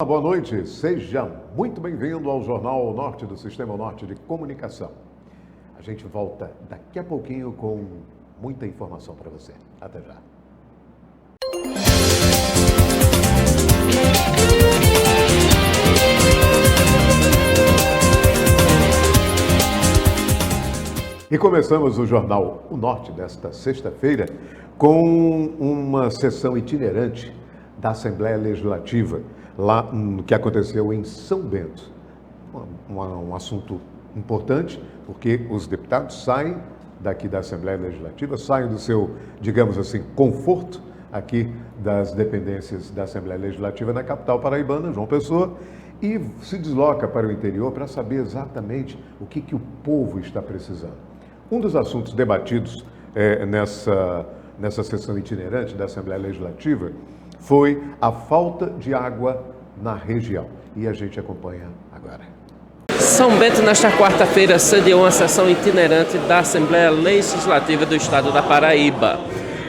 Boa noite, seja muito bem-vindo ao Jornal Norte do Sistema Norte de Comunicação. A gente volta daqui a pouquinho com muita informação para você. Até já. E começamos o Jornal O Norte desta sexta-feira com uma sessão itinerante da Assembleia Legislativa, lá que aconteceu em São Bento. Um assunto importante, porque os deputados saem daqui da Assembleia Legislativa, saem do seu, digamos assim, conforto aqui das dependências da Assembleia Legislativa na capital paraibana, João Pessoa, e se desloca para o interior para saber exatamente o que o povo está precisando. Um dos assuntos debatidos nessa sessão itinerante da Assembleia Legislativa foi a falta de água na região. E a gente acompanha agora. São Bento, nesta quarta-feira, sediou uma sessão itinerante da Assembleia Legislativa do Estado da Paraíba.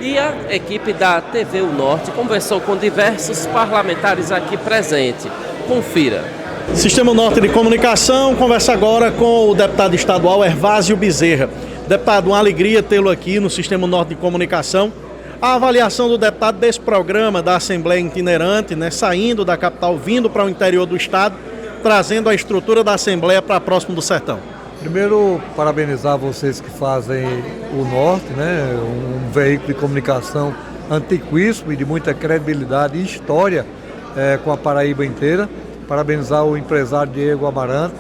E a equipe da TV O Norte conversou com diversos parlamentares aqui presentes. Confira. Sistema Norte de Comunicação conversa agora com o deputado estadual Hervásio Bezerra. Deputado, uma alegria tê-lo aqui no Sistema Norte de Comunicação. A avaliação do deputado desse programa da Assembleia Itinerante, saindo da capital, vindo para o interior do estado, trazendo a estrutura da Assembleia para próximo do sertão. Primeiro, parabenizar vocês que fazem o Norte, um veículo de comunicação antiquíssimo e de muita credibilidade e história com a Paraíba inteira. Parabenizar o empresário Diego Amaranto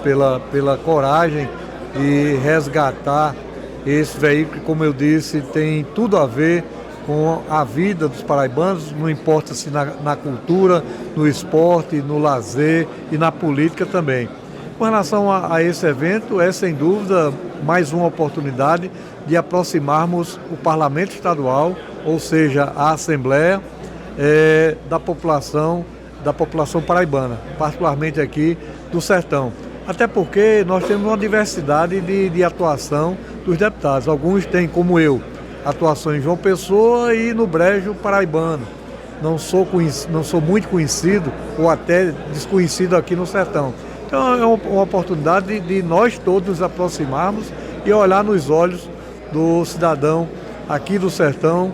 pela coragem de resgatar esse veículo que, como eu disse, tem tudo a ver com a vida dos paraibanos, não importa se na cultura, no esporte, no lazer e na política também. Com relação a esse evento, é sem dúvida mais uma oportunidade de aproximarmos o Parlamento Estadual, ou seja, a Assembleia, da população paraibana, particularmente aqui do Sertão. Até porque nós temos uma diversidade de atuação dos deputados. Alguns têm, como eu, atuação em João Pessoa e no Brejo Paraibano. Não sou muito conhecido ou até desconhecido aqui no Sertão. Então é uma oportunidade de nós todos nos aproximarmos e olhar nos olhos do cidadão aqui do Sertão,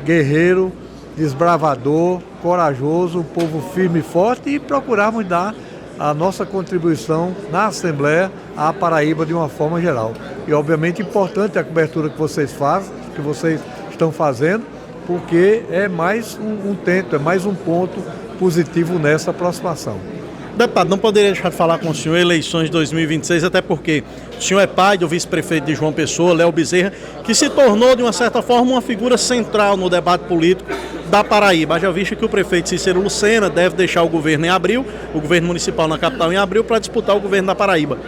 guerreiro, desbravador, corajoso, um povo firme e forte, e procurarmos dar a nossa contribuição na Assembleia à Paraíba de uma forma geral. E obviamente importante a cobertura que vocês fazem, que vocês estão fazendo, porque é mais um tento, é mais um ponto positivo nessa aproximação. Deputado, não poderia deixar de falar com o senhor eleições de 2026, até porque o senhor é pai do vice-prefeito de João Pessoa, Léo Bezerra, que se tornou, de uma certa forma, uma figura central no debate político da Paraíba. Já visto que o prefeito Cícero Lucena deve deixar o governo em abril, o governo municipal na capital em abril, para disputar o governo da Paraíba.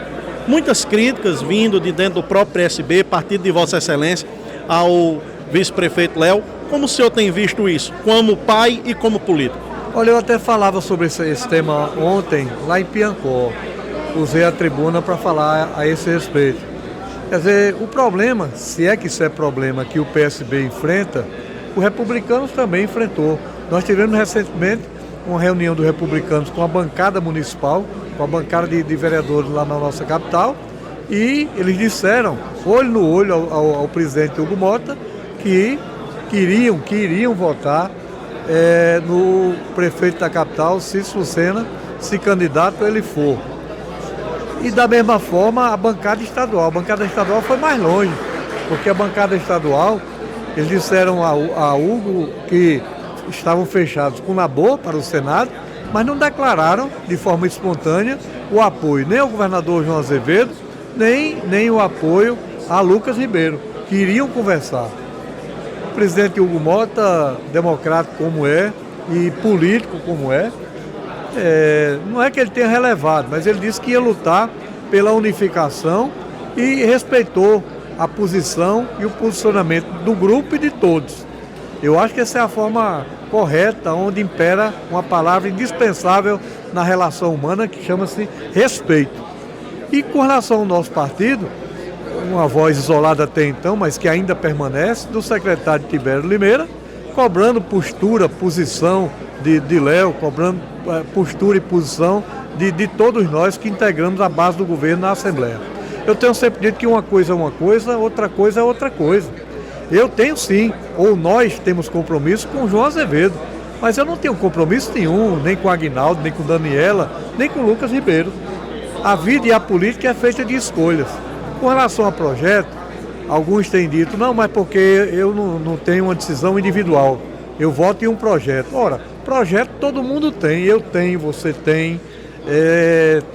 Muitas críticas vindo de dentro do próprio PSB, partido de Vossa Excelência, ao vice-prefeito Léo. Como o senhor tem visto isso, como pai e como político? Olha, eu até falava sobre esse tema ontem, lá em Piancó. Usei a tribuna para falar a esse respeito. Quer dizer, o problema, se é que isso é problema que o PSB enfrenta, o Republicanos também enfrentou. Nós tivemos recentemente uma reunião dos Republicanos com a bancada municipal, com a bancada de vereadores lá na nossa capital, e eles disseram, olho no olho ao presidente Hugo Mota, que iriam votar no prefeito da capital, Cícero Lucena, se candidato ele for. E da mesma forma a bancada estadual foi mais longe, porque a bancada estadual, eles disseram a Hugo que estavam fechados com labor para o Senado, mas não declararam de forma espontânea o apoio nem ao governador João Azevedo, nem o apoio a Lucas Ribeiro, que iriam conversar. O presidente Hugo Mota, democrático como é e político como não é que ele tenha relevado, mas ele disse que ia lutar pela unificação e respeitou a posição e o posicionamento do grupo e de todos. Eu acho que essa é a forma correta, onde impera uma palavra indispensável na relação humana, que chama-se respeito. E com relação ao nosso partido, uma voz isolada até então, mas que ainda permanece, do secretário Tibério Limeira, cobrando postura, posição de Léo, cobrando postura e posição de todos nós que integramos a base do governo na Assembleia. Eu tenho sempre dito que uma coisa é uma coisa, outra coisa é outra coisa. Eu tenho sim, ou nós temos compromisso com o João Azevedo, mas eu não tenho compromisso nenhum, nem com o Aguinaldo, nem com Daniela, nem com o Lucas Ribeiro. A vida e a política é feita de escolhas. Com relação ao projeto, alguns têm dito, não, mas porque eu não tenho uma decisão individual, eu voto em um projeto. Ora, projeto todo mundo tem, eu tenho, você tem,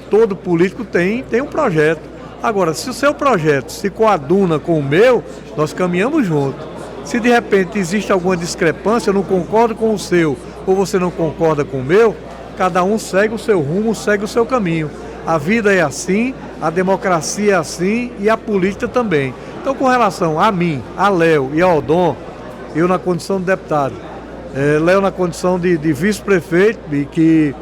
todo político tem um projeto. Agora, se o seu projeto se coaduna com o meu, nós caminhamos juntos. Se de repente existe alguma discrepância, eu não concordo com o seu, ou você não concorda com o meu, cada um segue o seu rumo, segue o seu caminho. A vida é assim, a democracia é assim e a política também. Então, com relação a mim, a Léo e ao Odon, eu na condição de deputado, Léo na condição de vice-prefeito, e que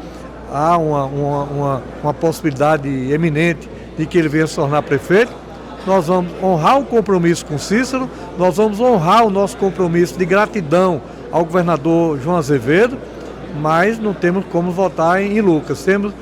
há uma possibilidade eminente de que ele venha se tornar prefeito, nós vamos honrar o compromisso com Cícero, nós vamos honrar o nosso compromisso de gratidão ao governador João Azevedo, mas não temos como votar em Lucas. Temos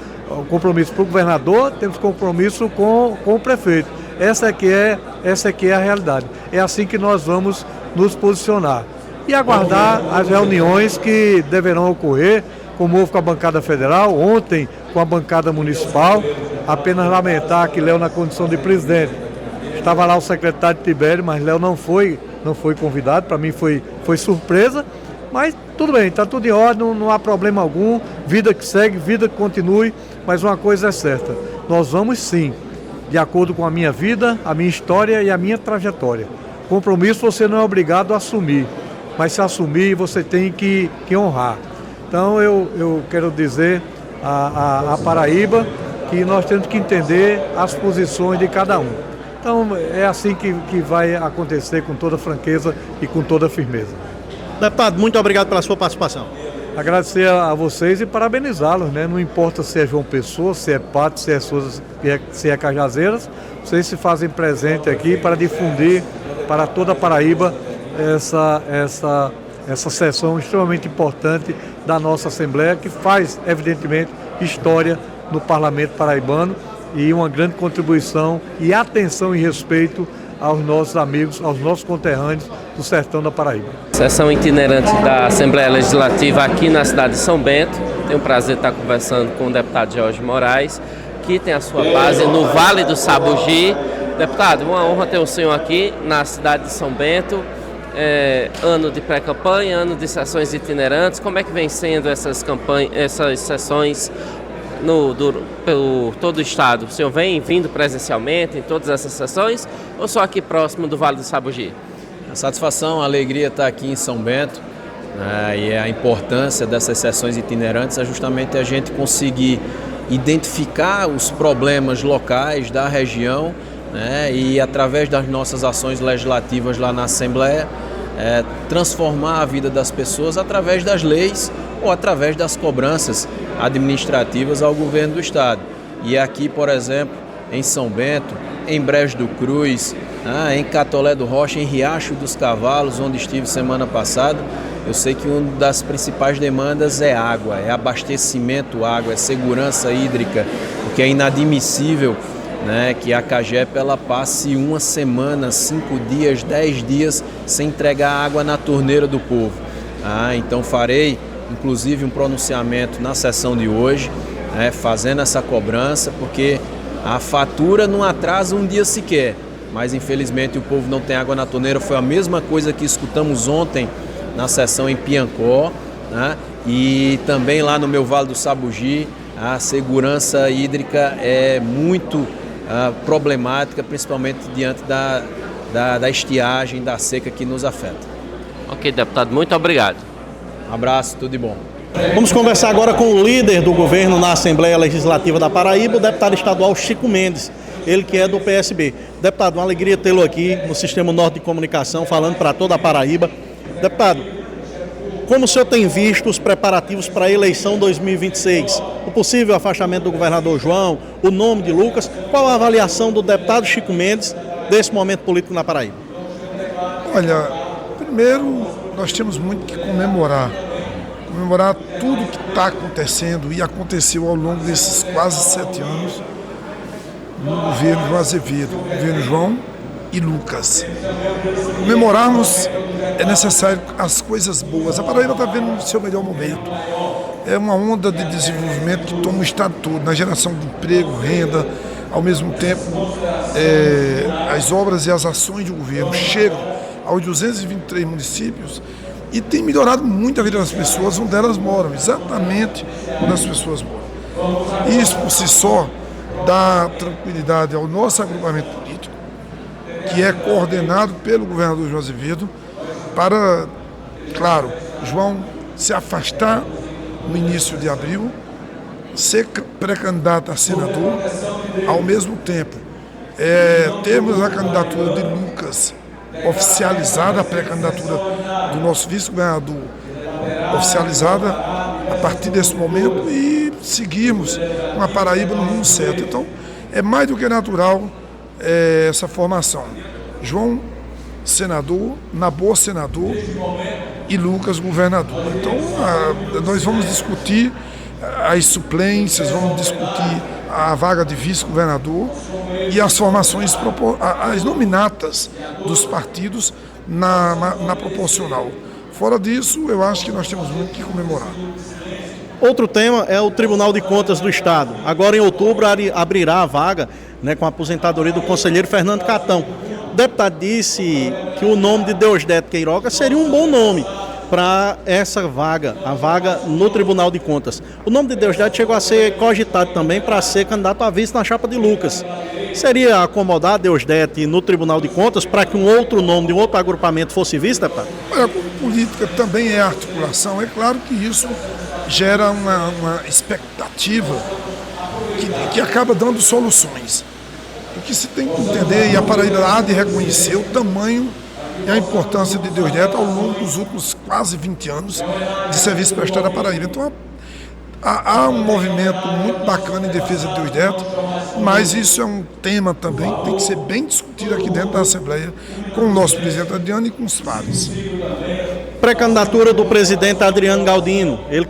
compromisso para o governador, temos compromisso com o prefeito. Essa aqui é a realidade. É assim que nós vamos nos posicionar. E aguardar as reuniões que deverão ocorrer, como houve com a bancada federal, ontem com a bancada municipal. Apenas lamentar que Léo, na condição de presidente, estava lá o secretário Tibério, mas Léo não foi convidado, para mim foi surpresa. Mas tudo bem, está tudo em ordem, não há problema algum, vida que segue, vida que continue, mas uma coisa é certa, nós vamos sim, de acordo com a minha vida, a minha história e a minha trajetória. Compromisso você não é obrigado a assumir, mas se assumir você tem que honrar. Então eu quero dizer a Paraíba que nós temos que entender as posições de cada um. Então é assim que vai acontecer com toda franqueza e com toda firmeza. Deputado, muito obrigado pela sua participação. Agradecer a vocês e parabenizá-los, né? Não importa se é João Pessoa, se é Pato, se é Cajazeiras, vocês se fazem presente aqui para difundir para toda a Paraíba essa sessão extremamente importante da nossa Assembleia, que faz, evidentemente, história no Parlamento paraibano e uma grande contribuição e atenção e respeito aos nossos amigos, aos nossos conterrâneos do sertão da Paraíba. Sessão itinerante da Assembleia Legislativa aqui na cidade de São Bento. Tenho o prazer de estar conversando com o deputado Jorge Moraes, que tem a sua base no Vale do Sabugi. Deputado, uma honra ter o senhor aqui na cidade de São Bento. Ano de pré-campanha, ano de sessões itinerantes. Como é que vem sendo essas sessões pelo todo o estado? O senhor vem vindo presencialmente em todas essas sessões ou só aqui próximo do Vale do Sabugi? A satisfação, a alegria estar aqui em São Bento, né, e a importância dessas sessões itinerantes é justamente a gente conseguir identificar os problemas locais da região, né, e através das nossas ações legislativas lá na Assembleia, transformar a vida das pessoas através das leis ou através das cobranças administrativas ao governo do estado. E aqui, por exemplo, em São Bento, em Brejo do Cruz, em Catolé do Rocha, em Riacho dos Cavalos, onde estive semana passada, eu sei que uma das principais demandas é água, é abastecimento água, é segurança hídrica, porque é inadmissível, né, que a CAGEP ela passe uma semana, 5 dias, 10 dias sem entregar água na torneira do povo. Então farei inclusive um pronunciamento na sessão de hoje, né, fazendo essa cobrança, porque a fatura não atrasa um dia sequer, mas infelizmente o povo não tem água na torneira. Foi a mesma coisa que escutamos ontem na sessão em Piancó, né, e também lá no meu Vale do Sabugi. A segurança hídrica é muito problemática, principalmente diante da estiagem, da seca que nos afeta. Ok, deputado, muito obrigado. Um abraço, tudo de bom. Vamos conversar agora com o líder do governo na Assembleia Legislativa da Paraíba, o deputado estadual Chico Mendes, ele que é do PSB. Deputado, uma alegria tê-lo aqui no Sistema Norte de Comunicação, falando para toda a Paraíba. Deputado, como o senhor tem visto os preparativos para a eleição 2026? O possível afastamento do governador João, o nome de Lucas, qual a avaliação do deputado Chico Mendes desse momento político na Paraíba? Olha, primeiro nós temos muito que comemorar comemorar tudo que está acontecendo e aconteceu ao longo desses quase 7 anos no governo João Azevedo, governo João e Lucas. Comemorarmos é necessário as coisas boas. A Paraíba está vendo o seu melhor momento. É uma onda de desenvolvimento que toma o estado todo, na geração de emprego, renda. Ao mesmo tempo, as obras e as ações do governo chegam aos 223 municípios e tem melhorado muito a vida das pessoas onde elas moram, exatamente onde as pessoas moram. Isso por si só dá tranquilidade ao nosso agrupamento político, que é coordenado pelo governador João Azevedo, para, claro, João se afastar no início de abril, ser pré-candidato a senador, ao mesmo tempo termos a candidatura de Lucas oficializada, a pré-candidatura do nosso vice-governador oficializada a partir desse momento e seguirmos com a Paraíba no rumo certo. Então, é mais do que natural essa formação. João, senador, Nabor, senador, e Lucas, governador. Então, nós vamos discutir as suplências, vamos discutir a vaga de vice-governador e as formações, as nominatas dos partidos na proporcional. Fora disso, eu acho que nós temos muito que comemorar. Outro tema é o Tribunal de Contas do Estado. Agora, em outubro, abrirá a vaga, né, com a aposentadoria do conselheiro Fernando Catão. O deputado disse que o nome de Deusdedito Queiroga seria um bom nome para essa vaga, a vaga no Tribunal de Contas. O nome de Deusdedito chegou a ser cogitado também para ser candidato a vice na chapa de Lucas. Seria acomodar Deusdedito no Tribunal de Contas para que um outro nome de um outro agrupamento fosse vice, deputado? Olha, como política também é articulação, é claro que isso gera uma expectativa que acaba dando soluções. O que se tem que entender, e a Paraíba há de reconhecer, o tamanho e a importância de Deusdedito ao longo dos últimos quase 20 anos de serviço prestado à Paraíba. Então, há um movimento muito bacana em defesa de Deusdedito, mas isso é um tema também que tem que ser bem discutido aqui dentro da Assembleia com o nosso presidente Adriano e com os pares. Pré-candidatura do presidente Adriano Galdino. Ele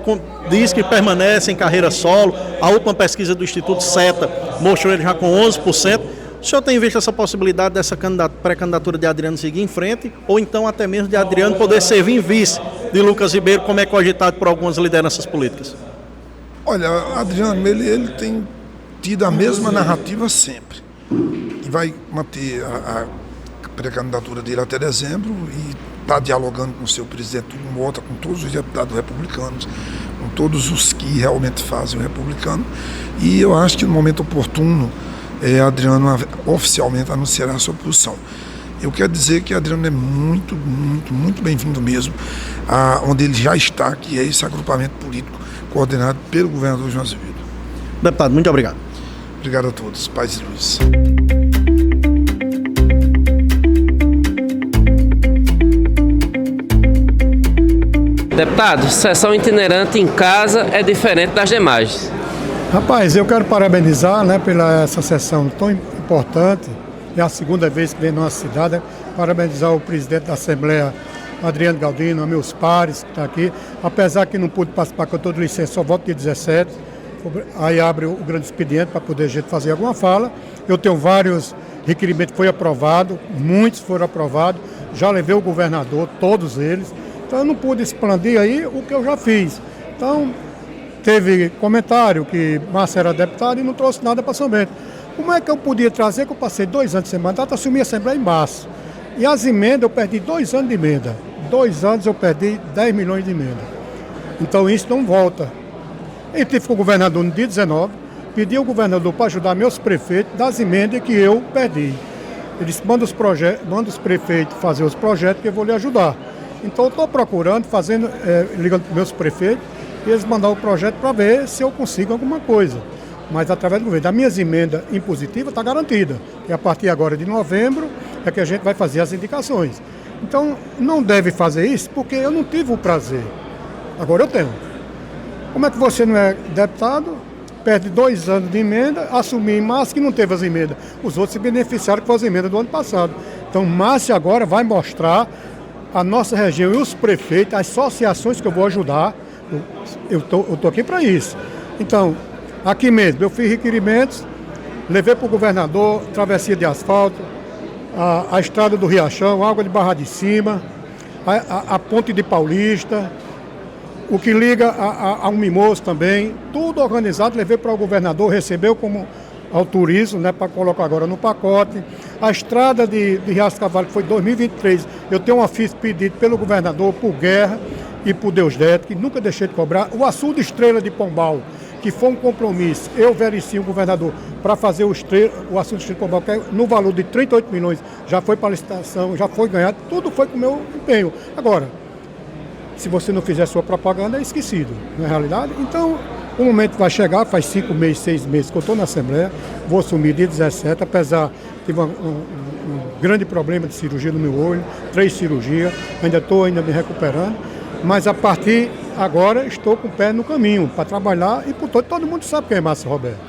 diz que permanece em carreira solo. A última pesquisa do Instituto SETA mostrou ele já com 11%. O senhor tem visto essa possibilidade dessa pré-candidatura de Adriano seguir em frente, ou então até mesmo de Adriano poder servir vice de Lucas Ribeiro, como é cogitado por algumas lideranças políticas? Olha, Adriano, ele tem tido a mesma narrativa sempre. E vai manter a pré-candidatura dele até dezembro e está dialogando com o seu presidente Túlio Mota, com todos os deputados republicanos, com todos os que realmente fazem o republicano. E eu acho que no momento oportuno, Adriano oficialmente anunciará a sua posição. Eu quero dizer que Adriano é muito, muito, muito bem-vindo mesmo, onde ele já está, que é esse agrupamento político coordenado pelo governador João Azevedo. Deputado, muito obrigado. Obrigado a todos. Paz e luz. Deputado, sessão itinerante em casa é diferente das demais. Rapaz, eu quero parabenizar, né, pela essa sessão tão importante. É a segunda vez que vem na nossa cidade. Parabenizar o presidente da Assembleia, Adriano Galdino, meus pares que estão aqui. Apesar que não pude participar, que eu estou de licença, só volto dia 17. Aí abre o grande expediente para poder a gente fazer alguma fala. Eu tenho vários requerimentos que foram aprovados, muitos foram aprovados. Já levei o governador, todos eles. Então eu não pude expandir aí o que eu já fiz. Então teve comentário que Márcio era deputado e não trouxe nada para São Bento. Como é que eu podia trazer, que eu passei 2 anos sem mandato, assumi a Assembleia em março. E as emendas, eu perdi 2 anos de emenda. 2 anos eu perdi 10 milhões de emenda. Então isso não volta. Eu tive com o governador no dia 19, pedi ao governador para ajudar meus prefeitos das emendas que eu perdi. Ele disse, manda os prefeitos fazer os projetos que eu vou lhe ajudar. Então eu estou procurando, ligando para meus prefeitos, e eles mandar o projeto para ver se eu consigo alguma coisa. Mas através do governo, das minhas emendas impositivas está garantida. E a partir agora de novembro é que a gente vai fazer as indicações. Então não deve fazer isso porque eu não tive o prazer. Agora eu tenho. Como é que você não é deputado, perde 2 anos de emenda, assumir em março que não teve as emendas. Os outros se beneficiaram com as emendas do ano passado. Então Márcio agora vai mostrar a nossa região e os prefeitos, as associações que eu vou ajudar, Eu tô aqui para isso. Então, aqui mesmo, eu fiz requerimentos, levei para o governador, travessia de asfalto, a estrada do Riachão, água de Barra de Cima, a ponte de Paulista, o que liga ao Mimoso também, tudo organizado, levei para o governador, recebeu como autorizo, né, para colocar agora no pacote. A estrada de Riacho Cavalo, que foi 2023, eu tenho uma ficha pedido pelo governador, por Guerra e por Deusdedito, que nunca deixei de cobrar. O açude Estrela de Pombal, que foi um compromisso, eu verifico o governador, para fazer o açude Estrela de Pombal, que é no valor de 38 milhões, já foi para a licitação, já foi ganhado, tudo foi com o meu empenho. Agora, se você não fizer sua propaganda, é esquecido, não é realidade? Então, o momento vai chegar, faz 5 meses, 6 meses que eu estou na Assembleia, vou assumir dia 17, apesar de tive um grande problema de cirurgia no meu olho, 3 cirurgias, ainda estou me recuperando, mas a partir agora estou com o pé no caminho para trabalhar e por todo mundo sabe quem é Márcio Roberto.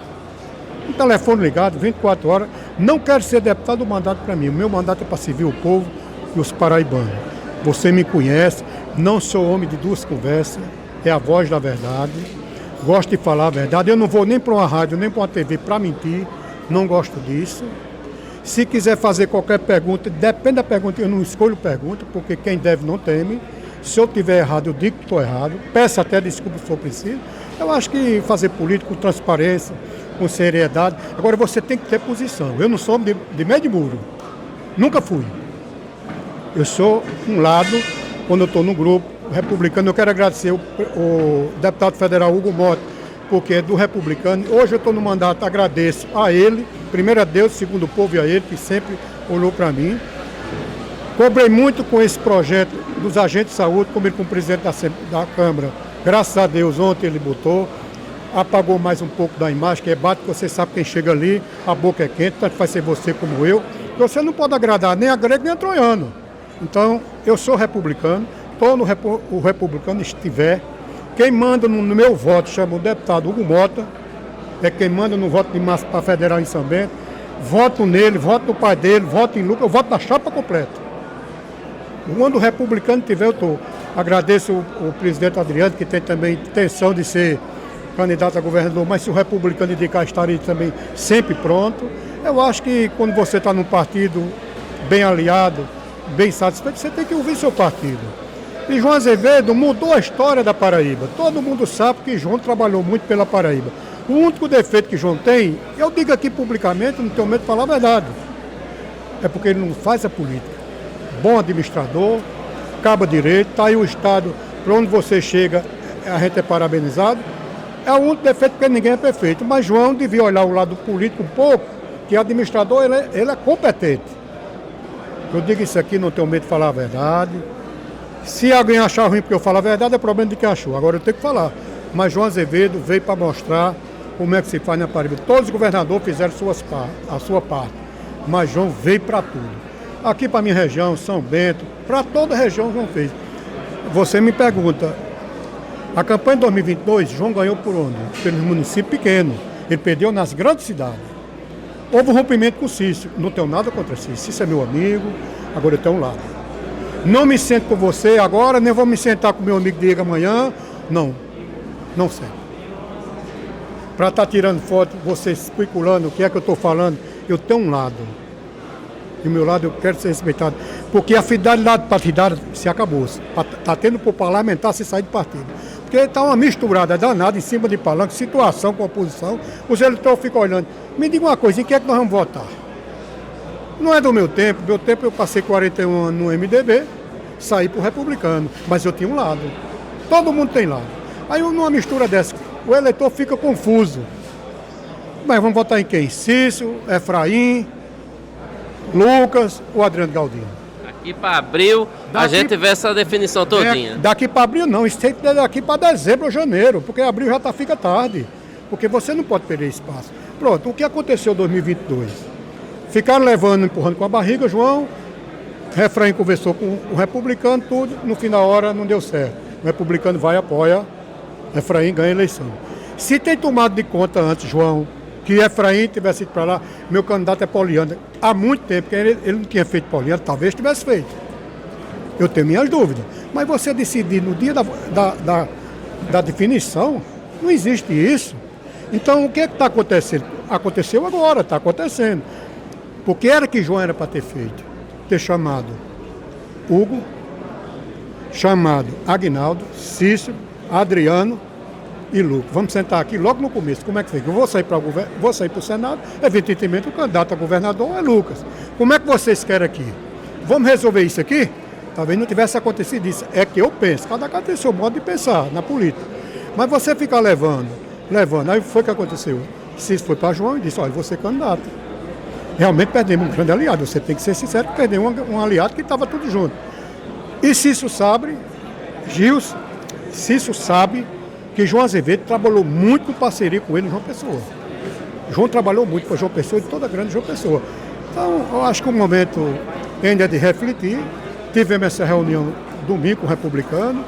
Um telefone ligado, 24 horas, não quero ser deputado do mandato para mim, o meu mandato é para servir o povo e os paraibanos. Você me conhece, não sou homem de duas conversas, é a voz da verdade. Gosto de falar a verdade, eu não vou nem para uma rádio, nem para uma TV para mentir, não gosto disso. Se quiser fazer qualquer pergunta, depende da pergunta, eu não escolho pergunta, porque quem deve não teme. Se eu tiver errado, eu digo que estou errado, peço até desculpa se for preciso. Eu acho que fazer política com transparência, com seriedade. Agora você tem que ter posição, eu não sou de meio de muro, nunca fui. Eu sou um lado, quando eu estou no grupo republicano, eu quero agradecer o deputado federal Hugo Mota, porque é do republicano. Hoje eu estou no mandato, agradeço a ele, primeiro a Deus, segundo o povo e a ele, que sempre olhou para mim. Cobrei muito com esse projeto dos agentes de saúde, como ele com o presidente da Câmara. Graças a Deus, ontem ele botou, apagou mais um pouco da imagem, que é bate, que você sabe quem chega ali, a boca é quente, tanto vai ser você como eu. Você não pode agradar nem a grego nem a troiano. Então, eu sou republicano, estou no o republicano estiver. Quem manda no meu voto chama o deputado Hugo Mota, é quem manda no voto de massa para federal em São Bento. Voto nele, voto no pai dele, voto em Lucas, eu voto na chapa completa. Quando o republicano tiver, eu estou. Agradeço o presidente Adriano, que tem também intenção de ser candidato a governador, mas se o republicano indicar, estarei também sempre pronto. Eu acho que quando você está num partido bem aliado, bem satisfeito, você tem que ouvir seu partido. E João Azevedo mudou a história da Paraíba. Todo mundo sabe que João trabalhou muito pela Paraíba. O único defeito que João tem, eu digo aqui publicamente, não tenho medo de falar a verdade, é porque ele não faz a política. Bom administrador, cabo direito, está aí o Estado, para onde você chega, a gente é parabenizado. É o único defeito porque ninguém é perfeito, mas João devia olhar o lado político um pouco, que administrador ele é competente. Eu digo isso aqui, não tenho medo de falar a verdade. Se alguém achar ruim porque eu falo a verdade, é problema de quem achou. Agora eu tenho que falar. Mas João Azevedo veio para mostrar como é que se faz na Paraíba. Todos os governadores fizeram a sua parte, mas João veio para tudo. Aqui para a minha região, São Bento, para toda a região João fez. Você me pergunta, a campanha de 2022, João ganhou por onde? Pelos municípios pequenos. Ele perdeu nas grandes cidades. Houve um rompimento com o Cício. Não tenho nada contra Cício. Cício é meu amigo, agora eu tenho um lado. Não me sento com você agora, nem vou me sentar com meu amigo Diego amanhã. Não sento. Para estar tirando foto, você especulando o que é que eu estou falando, eu tenho um lado. E o meu lado eu quero ser respeitado. Porque a fidelidade partidária se acabou. Está tendo por parlamentar se sair do partido. Porque está uma misturada danada em cima de palanque, situação com oposição. Os eleitores ficam olhando. Me diga uma coisa, em que é que nós vamos votar? Não é do meu tempo. Meu tempo eu passei 41 anos no MDB, saí para o republicano. Mas eu tinha um lado. Todo mundo tem lado. Aí numa mistura dessa, o eleitor fica confuso. Mas vamos votar em quem? Cício, Efraim, Lucas ou Adriano Galdino? Daqui para abril, a gente vê essa definição todinha. Daqui para abril não, isso tem que ser daqui para dezembro ou janeiro, porque abril já fica tarde. Porque você não pode perder espaço. Pronto, o que aconteceu em 2022? Ficaram levando, empurrando com a barriga, João, Efraim conversou com o republicano, tudo, no fim da hora não deu certo. O republicano vai e apoia, Efraim ganha a eleição. Se tem tomado de conta antes, João, que Efraim tivesse ido para lá, meu candidato é Poliana. Há muito tempo que ele não tinha feito Poliana, talvez tivesse feito. Eu tenho minhas dúvidas. Mas você decidir no dia da definição, não existe isso. Então, o que é que está acontecendo? Aconteceu agora, está acontecendo. Porque era que João era para ter feito? Ter chamado Hugo, chamado Aguinaldo, Cícero, Adriano e Lucas. Vamos sentar aqui logo no começo. Como é que fica? Eu vou sair para o Senado, evidentemente o candidato a governador é Lucas. Como é que vocês querem aqui? Vamos resolver isso aqui? Talvez não tivesse acontecido isso. É que eu penso. Cada um tem seu modo de pensar na política. Mas você ficar levando. Aí foi o que aconteceu. Cícero foi para João e disse, olha, você é candidato. Realmente perdemos um grande aliado. Você tem que ser sincero que perdemos um aliado que estava tudo junto. E Cícero sabe que João Azevedo trabalhou muito com parceria com ele em João Pessoa. João trabalhou muito para João Pessoa e toda a grande João Pessoa. Então, eu acho que o momento ainda é de refletir. Tivemos essa reunião domingo com o republicano.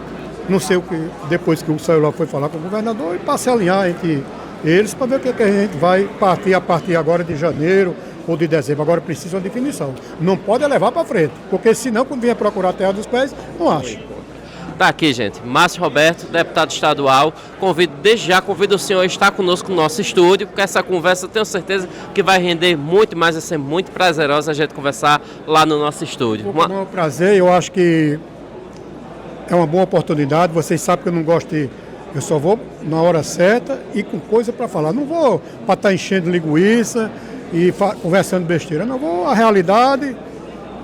Não sei o que, depois que o Celular foi falar com o governador, e para se alinhar entre eles para ver o que a gente vai partir a partir agora de janeiro ou de dezembro. Agora precisa uma definição. Não pode levar para frente, porque senão, quando vier procurar a terra dos pés, não acha. Tá aqui, gente. Márcio Roberto, deputado estadual. Desde já convido o senhor a estar conosco no nosso estúdio, porque essa conversa eu tenho certeza que vai render muito mais, vai ser muito prazerosa a gente conversar lá no nosso estúdio. Com o prazer, eu acho que é uma boa oportunidade. Vocês sabem que eu não gosto de... Eu só vou na hora certa e com coisa para falar. Não vou para estar enchendo linguiça e conversando besteira. Não, vou à realidade...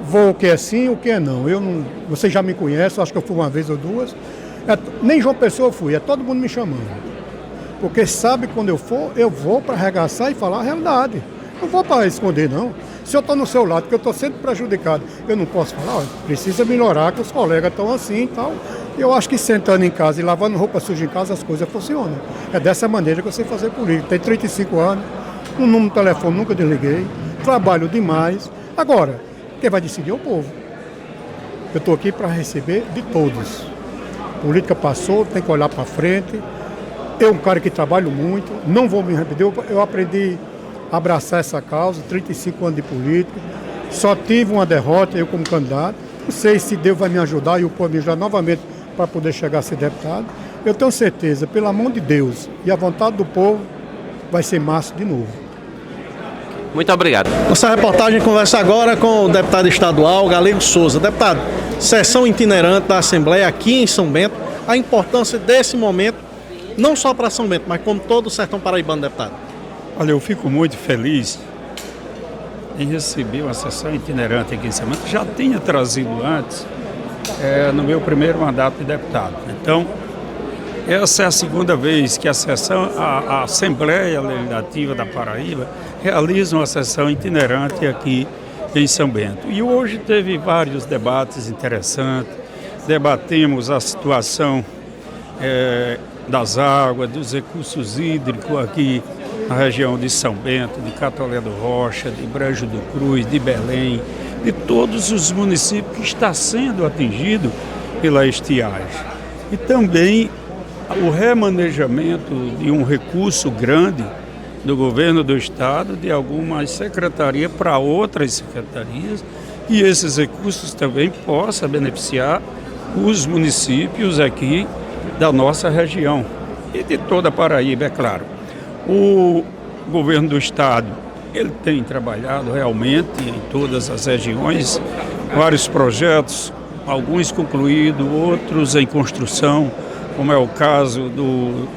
Vou o que é sim, o que é não. Vocês já me conhecem, acho que eu fui uma vez ou duas. Nem João Pessoa eu fui, é todo mundo me chamando. Porque sabe que quando eu for, eu vou para arregaçar e falar a realidade. Não vou para esconder, não. Se eu estou no seu lado, porque eu estou sempre prejudicado, eu não posso falar, olha, precisa melhorar, que os colegas estão assim e tal. Eu acho que sentando em casa e lavando roupa suja em casa, as coisas funcionam. É dessa maneira que eu sei fazer política. Tenho 35 anos, um número de telefone nunca desliguei, trabalho demais. Agora, quem vai decidir é o povo. Eu estou aqui para receber de todos. A política passou, tem que olhar para frente. Eu, um cara que trabalho muito, não vou me arrepender. Eu aprendi a abraçar essa causa, 35 anos de política. Só tive uma derrota, eu como candidato. Não sei se Deus vai me ajudar e o povo me ajudar novamente para poder chegar a ser deputado. Eu tenho certeza, pela mão de Deus e a vontade do povo, vai ser Márcio de novo. Muito obrigado. Nossa reportagem conversa agora com o deputado estadual Galego Souza. Deputado, sessão itinerante da Assembleia aqui em São Bento, a importância desse momento, não só para São Bento, mas como todo o sertão paraibano, deputado. Olha, eu fico muito feliz em receber uma sessão itinerante aqui em São Bento, que já tinha trazido antes, no meu primeiro mandato de deputado. Então, essa é a segunda vez que a Assembleia Legislativa da Paraíba realiza uma sessão itinerante aqui em São Bento. E hoje teve vários debates interessantes, debatemos a situação das águas, dos recursos hídricos aqui na região de São Bento, de Catolé do Rocha, de Brejo do Cruz, de Belém, de todos os municípios que está sendo atingido pela estiagem. E também o remanejamento de um recurso grande do governo do estado, de algumas secretarias para outras secretarias, e esses recursos também possam beneficiar os municípios aqui da nossa região e de toda a Paraíba, é claro. O governo do estado, ele tem trabalhado realmente em todas as regiões, vários projetos, alguns concluídos, outros em construção, como é o caso do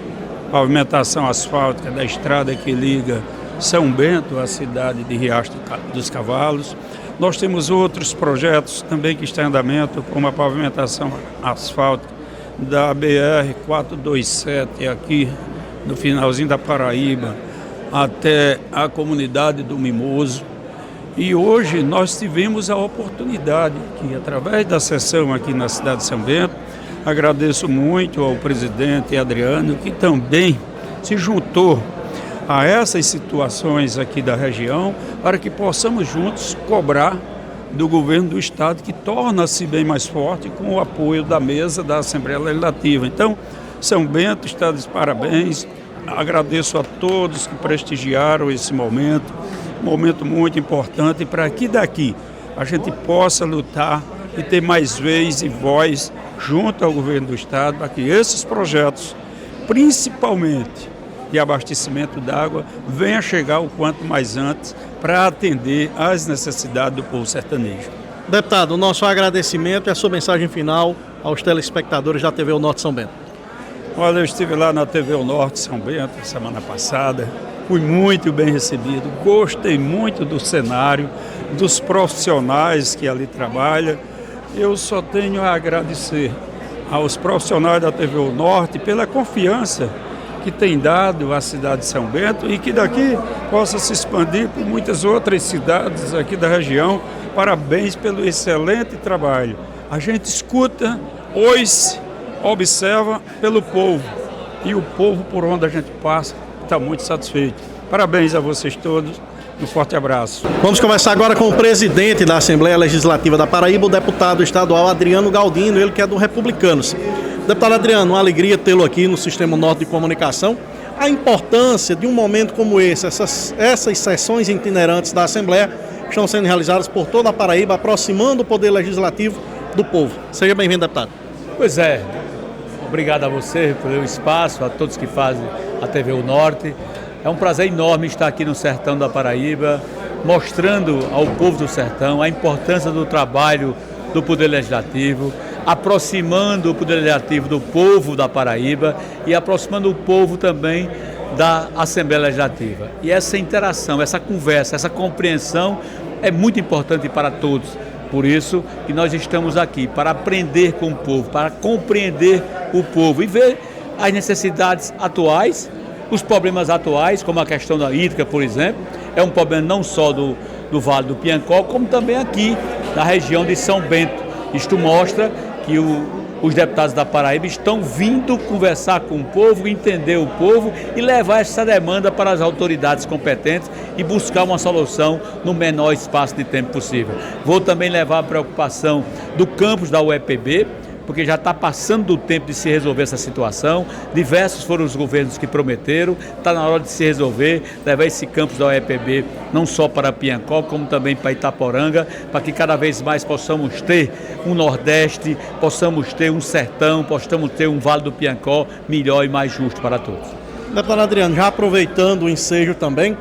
pavimentação asfáltica da estrada que liga São Bento à cidade de Riacho dos Cavalos. Nós temos outros projetos também que estão em andamento, como a pavimentação asfáltica da BR-427 aqui no finalzinho da Paraíba até a comunidade do Mimoso. E hoje nós tivemos a oportunidade que, através da sessão aqui na cidade de São Bento, agradeço muito ao presidente Adriano, que também se juntou a essas situações aqui da região, para que possamos juntos cobrar do governo do estado, que torna-se bem mais forte com o apoio da mesa da Assembleia Legislativa. Então, São Bento está de parabéns, agradeço a todos que prestigiaram esse momento muito importante, para que daqui a gente possa lutar e ter mais vez e voz junto ao governo do estado, para que esses projetos principalmente de abastecimento d'água, venha chegar o quanto mais antes para atender às necessidades do povo sertanejo. Deputado, o nosso agradecimento e a sua mensagem final aos telespectadores da TV O Norte São Bento. Olha, eu estive lá na TV O Norte São Bento semana passada, fui muito bem recebido, gostei muito do cenário, dos profissionais que ali trabalham. Eu só tenho a agradecer aos profissionais da TV O Norte pela confiança que tem dado à cidade de São Bento e que daqui possa se expandir por muitas outras cidades aqui da região. Parabéns pelo excelente trabalho. A gente escuta, ouve, observa pelo povo. E o povo, por onde a gente passa, está muito satisfeito. Parabéns a vocês todos. Um forte abraço. Vamos conversar agora com o presidente da Assembleia Legislativa da Paraíba, o deputado estadual Adriano Galdino, ele que é do Republicanos. Deputado Adriano, uma alegria tê-lo aqui no Sistema Norte de Comunicação. A importância de um momento como esse, essas sessões itinerantes da Assembleia estão sendo realizadas por toda a Paraíba, aproximando o Poder Legislativo do povo. Seja bem-vindo, deputado. Pois é, obrigado a você pelo espaço, a todos que fazem a TV O Norte. É um prazer enorme estar aqui no sertão da Paraíba, mostrando ao povo do sertão a importância do trabalho do Poder Legislativo, aproximando o Poder Legislativo do povo da Paraíba e aproximando o povo também da Assembleia Legislativa. E essa interação, essa conversa, essa compreensão é muito importante para todos. Por isso que nós estamos aqui, para aprender com o povo, para compreender o povo e ver as necessidades atuais, os problemas atuais, como a questão da hídrica, por exemplo, é um problema não só do Vale do Piancó, como também aqui na região de São Bento. Isto mostra que os deputados da Paraíba estão vindo conversar com o povo, entender o povo e levar essa demanda para as autoridades competentes e buscar uma solução no menor espaço de tempo possível. Vou também levar a preocupação do campus da UEPB, porque já está passando do tempo de se resolver essa situação. Diversos foram os governos que prometeram, está na hora de se resolver, levar esse campus da UEPB não só para Piancó, como também para Itaporanga, para que cada vez mais possamos ter um Nordeste, possamos ter um sertão, possamos ter um Vale do Piancó melhor e mais justo para todos. Deputado Adriano, já aproveitando o ensejo também,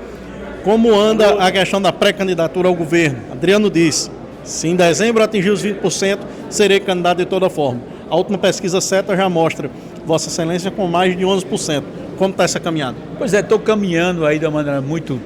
como anda a questão da pré-candidatura ao governo? Adriano disse: se em dezembro atingir os 20%, serei candidato de toda forma. A última pesquisa CETA já mostra Vossa Excelência com mais de 11%. Como está essa caminhada? Pois é, estou caminhando aí de uma maneira muito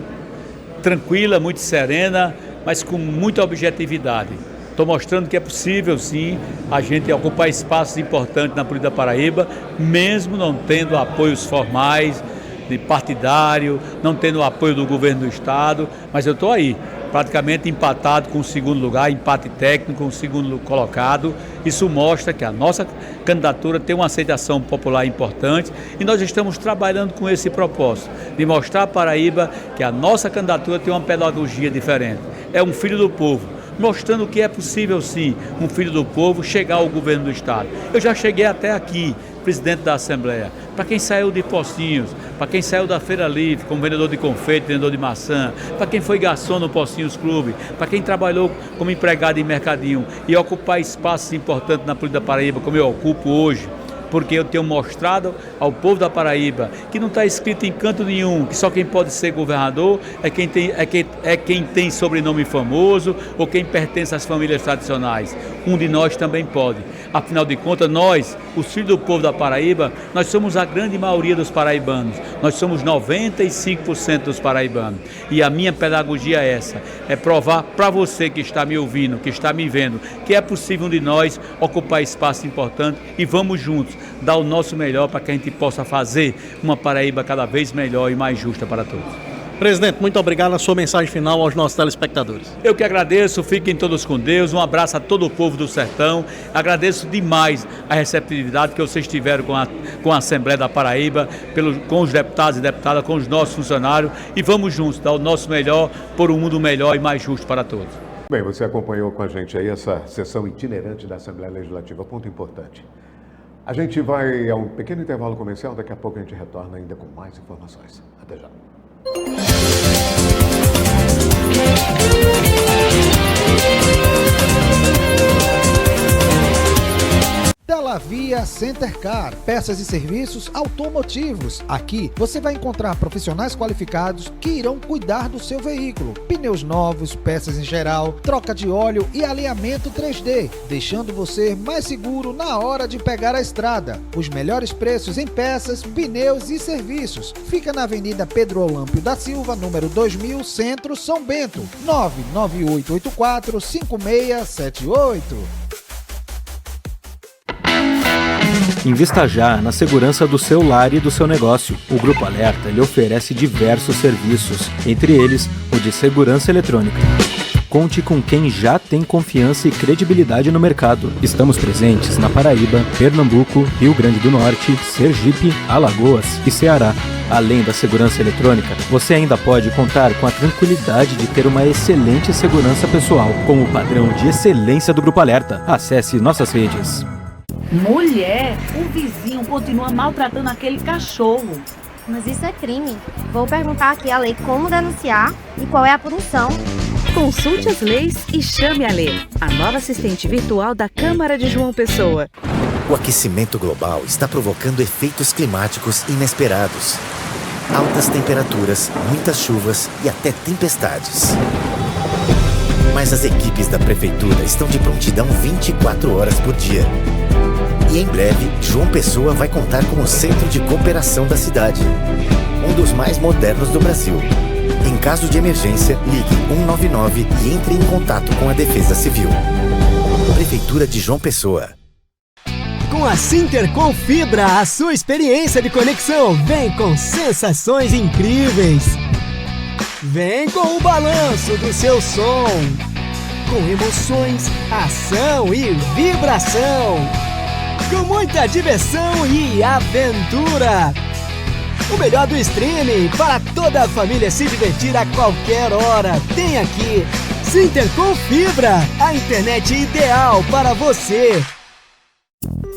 tranquila, muito serena, mas com muita objetividade. Estou mostrando que é possível, sim, a gente ocupar espaços importantes na política da Paraíba, mesmo não tendo apoios formais, de partidário, não tendo o apoio do governo do estado, mas eu estou aí, praticamente empatado com o segundo lugar, empate técnico com o segundo colocado. Isso mostra que a nossa candidatura tem uma aceitação popular importante e nós estamos trabalhando com esse propósito, de mostrar à Paraíba que a nossa candidatura tem uma pedagogia diferente. É um filho do povo, mostrando que é possível sim, um filho do povo chegar ao governo do estado. Eu já cheguei até aqui, presidente da Assembleia, para quem saiu de Pocinhos, para quem saiu da Feira Livre como vendedor de confeito, vendedor de maçã, para quem foi garçom no Pocinhos Clube, para quem trabalhou como empregado em mercadinho e ocupar espaços importantes na política da Paraíba, como eu ocupo hoje, porque eu tenho mostrado ao povo da Paraíba que não está escrito em canto nenhum, que só quem pode ser governador é quem tem sobrenome famoso ou quem pertence às famílias tradicionais. Um de nós também pode. Afinal de contas, nós, os filhos do povo da Paraíba, nós somos a grande maioria dos paraibanos. Nós somos 95% dos paraibanos. E a minha pedagogia é essa, é provar para você que está me ouvindo, que está me vendo, que é possível um de nós ocupar espaço importante e vamos juntos dar o nosso melhor para que a gente possa fazer uma Paraíba cada vez melhor e mais justa para todos. Presidente, muito obrigado. A sua mensagem final aos nossos telespectadores. Eu que agradeço, fiquem todos com Deus, um abraço a todo o povo do sertão, agradeço demais a receptividade que vocês tiveram com a Assembleia da Paraíba, com os deputados e deputadas, com os nossos funcionários e vamos juntos dar o nosso melhor por um mundo melhor e mais justo para todos. Bem, você acompanhou com a gente aí essa sessão itinerante da Assembleia Legislativa, ponto importante. A gente vai a um pequeno intervalo comercial, daqui a pouco a gente retorna ainda com mais informações. Até já. Tela Belavia Centercar, peças e serviços automotivos. Aqui você vai encontrar profissionais qualificados que irão cuidar do seu veículo. Pneus novos, peças em geral, troca de óleo e alinhamento 3D, deixando você mais seguro na hora de pegar a estrada. Os melhores preços em peças, pneus e serviços. Fica na Avenida Pedro Olâmpio da Silva, número 2000, Centro, São Bento. 99884-5678. Invista já na segurança do seu lar e do seu negócio. O Grupo Alerta lhe oferece diversos serviços, entre eles o de segurança eletrônica. Conte com quem já tem confiança e credibilidade no mercado. Estamos presentes na Paraíba, Pernambuco, Rio Grande do Norte, Sergipe, Alagoas e Ceará. Além da segurança eletrônica, você ainda pode contar com a tranquilidade de ter uma excelente segurança pessoal, com o padrão de excelência do Grupo Alerta. Acesse nossas redes. Mulher, o vizinho continua maltratando aquele cachorro. Mas isso é crime. Vou perguntar aqui a lei como denunciar e qual é a punição. Consulte as leis e chame a lei. A nova assistente virtual da Câmara de João Pessoa. O aquecimento global está provocando efeitos climáticos inesperados. Altas temperaturas, muitas chuvas e até tempestades. Mas as equipes da Prefeitura estão de prontidão 24 horas por dia. E em breve, João Pessoa vai contar com o Centro de Cooperação da cidade, um dos mais modernos do Brasil. Em caso de emergência, ligue 199 e entre em contato com a Defesa Civil. Prefeitura de João Pessoa. Com a Sintercom Fibra, a sua experiência de conexão vem com sensações incríveis. Vem com o balanço do seu som, com emoções, ação e vibração, com muita diversão e aventura. O melhor do streaming para toda a família se divertir a qualquer hora. Tem aqui Sintercom Fibra, a internet ideal para você.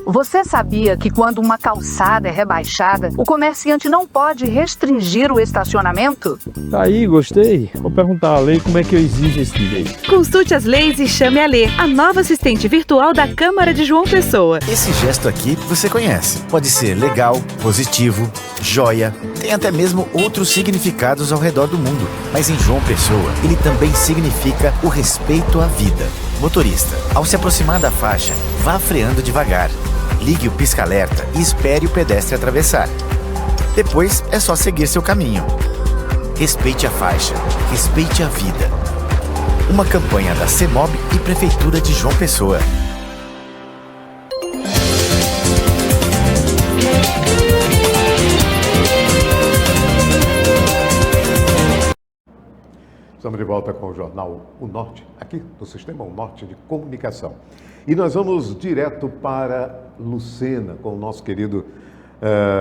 Você sabia que quando uma calçada é rebaixada, o comerciante não pode restringir o estacionamento? Aí, gostei. Vou perguntar à lei como é que eu exijo esse direito. Consulte as leis e chame a Lê, a nova assistente virtual da Câmara de João Pessoa. Esse gesto aqui você conhece. Pode ser legal, positivo, joia. Tem até mesmo outros significados ao redor do mundo. Mas em João Pessoa, ele também significa o respeito à vida. Motorista, ao se aproximar da faixa, vá freando devagar. Ligue o pisca-alerta e espere o pedestre atravessar. Depois é só seguir seu caminho. Respeite a faixa, respeite a vida. Uma campanha da CEMOB e Prefeitura de João Pessoa. Estamos de volta com o jornal O Norte, aqui no Sistema O Norte de Comunicação. E nós vamos direto para Lucena com o nosso querido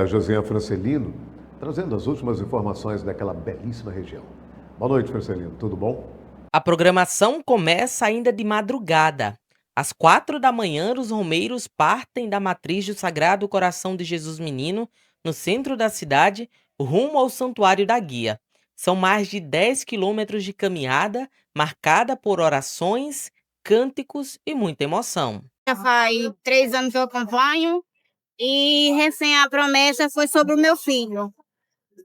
Josian Francelino, trazendo as últimas informações daquela belíssima região. Boa noite, Francelino, tudo bom? A programação começa ainda de madrugada. Às 4 da manhã, os romeiros partem da matriz do Sagrado Coração de Jesus Menino, no centro da cidade, rumo ao Santuário da Guia. São mais de 10 quilômetros de caminhada, marcada por orações, cânticos e muita emoção. Já faz 3 anos que eu acompanho e recém a promessa foi sobre o meu filho.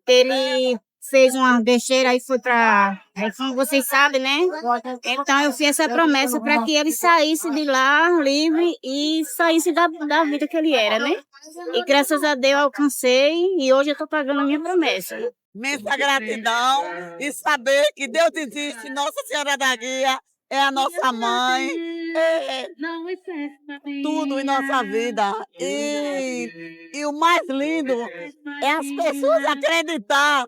Ele fez uma besteira e foi para... como vocês sabem, né? Então eu fiz essa promessa para que ele saísse de lá livre e saísse da vida que ele era, né? E graças a Deus eu alcancei e hoje eu estou pagando a minha promessa. Imensa gratidão e saber que Deus existe, Nossa Senhora da Guia é a nossa mãe, é tudo em nossa vida. E o mais lindo é as pessoas acreditar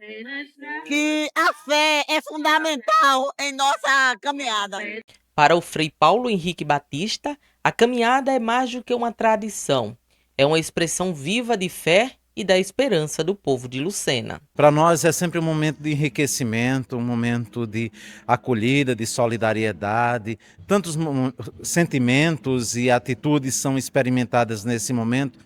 que a fé é fundamental em nossa caminhada. Para o Frei Paulo Henrique Batista, a caminhada é mais do que uma tradição. É uma expressão viva de fé e da esperança do povo de Lucena. Para nós é sempre um momento de enriquecimento, um momento de acolhida, de solidariedade. Tantos sentimentos e atitudes são experimentadas nesse momento,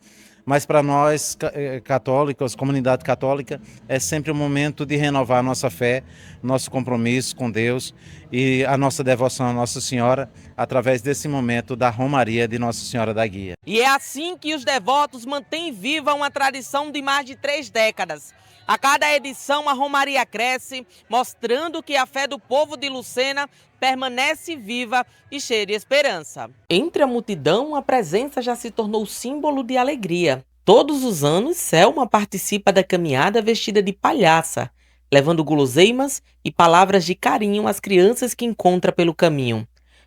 mas para nós católicos, comunidade católica, é sempre um momento de renovar a nossa fé, nosso compromisso com Deus e a nossa devoção a Nossa Senhora através desse momento da Romaria de Nossa Senhora da Guia. E é assim que os devotos mantêm viva uma tradição de mais de 3 décadas. A cada edição a Romaria cresce, mostrando que a fé do povo de Lucena permanece viva e cheia de esperança. Entre a multidão, a presença já se tornou símbolo de alegria. Todos os anos, Selma participa da caminhada vestida de palhaça, levando guloseimas e palavras de carinho às crianças que encontra pelo caminho.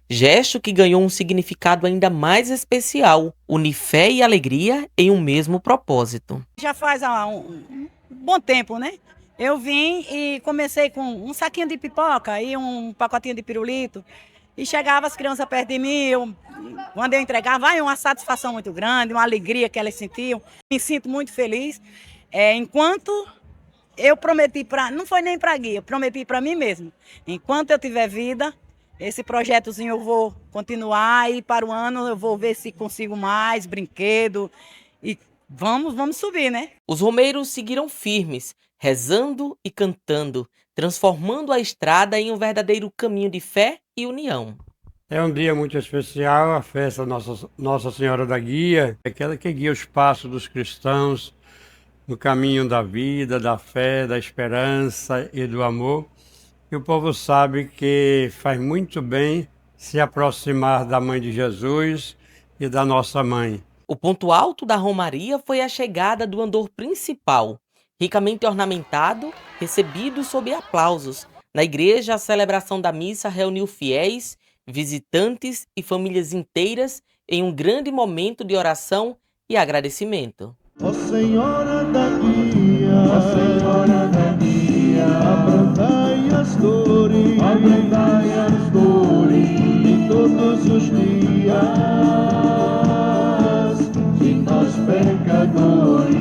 Gesto que ganhou um significado ainda mais especial, unir fé e alegria em um mesmo propósito. Já faz um bom tempo, né? Eu vim e comecei com um saquinho de pipoca e um pacotinho de pirulito. E chegava as crianças perto de mim, quando eu entregava, uma satisfação muito grande, uma alegria que elas sentiam. Me sinto muito feliz. Enquanto eu prometi não foi nem para guia, eu prometi para mim mesmo. Enquanto eu tiver vida, esse projetozinho eu vou continuar e para o ano eu vou ver se consigo mais brinquedo e vamos subir, né? Os romeiros seguiram firmes, rezando e cantando, transformando a estrada em um verdadeiro caminho de fé e união. É um dia muito especial, a festa Nossa Senhora da Guia, aquela que guia os passos dos cristãos no caminho da vida, da fé, da esperança e do amor. E o povo sabe que faz muito bem se aproximar da Mãe de Jesus e da nossa Mãe. O ponto alto da Romaria foi a chegada do andor principal, ricamente ornamentado, recebido sob aplausos. Na igreja, a celebração da missa reuniu fiéis, visitantes e famílias inteiras em um grande momento de oração e agradecimento. Ó Senhora da Guia, ó Senhora da Guia, abrandai as dores de todos os dias de nós pecadores.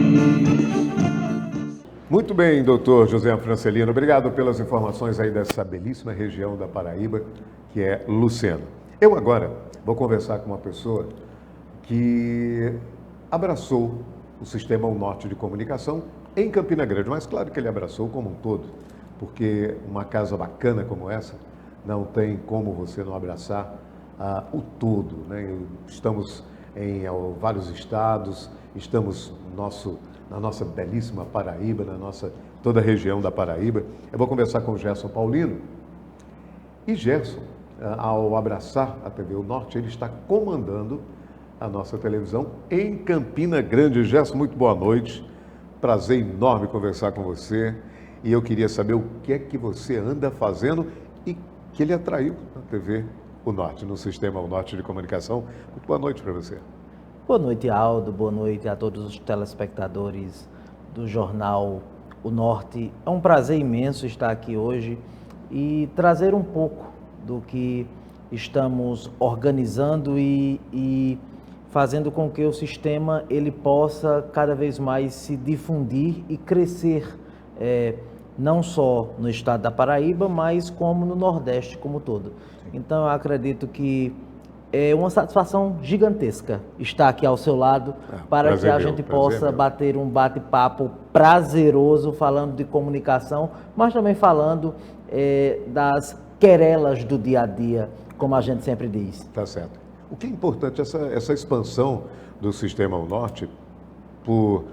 Muito bem, doutor José Francelino, obrigado pelas informações aí dessa belíssima região da Paraíba, que é Lucena. Eu agora vou conversar com uma pessoa que abraçou o Sistema Unorte de Comunicação em Campina Grande, mas claro que ele abraçou como um todo, porque uma casa bacana como essa não tem como você não abraçar o todo, né? Estamos em vários estados, estamos na nossa belíssima Paraíba, toda a região da Paraíba. Eu vou conversar com o Gerson Paulino. E Gerson, ao abraçar a TV Unorte, ele está comandando a nossa televisão em Campina Grande. Gerson, muito boa noite. Prazer enorme conversar com você. E eu queria saber o que é que você anda fazendo e que ele atraiu na TV Unorte, no Sistema Unorte de Comunicação. Muito boa noite para você. Boa noite, Aldo. Boa noite a todos os telespectadores do jornal Unorte. É um prazer imenso estar aqui hoje e trazer um pouco do que estamos organizando e fazendo com que o sistema ele possa cada vez mais se difundir e crescer, não só no estado da Paraíba, mas como no Nordeste como todo. Então eu acredito que é uma satisfação gigantesca estar aqui ao seu lado para que a gente possa bater um bate-papo prazeroso, falando de comunicação, mas também falando das querelas do dia a dia, como a gente sempre diz. Tá certo. O que é importante, essa expansão do Sistema Unorte por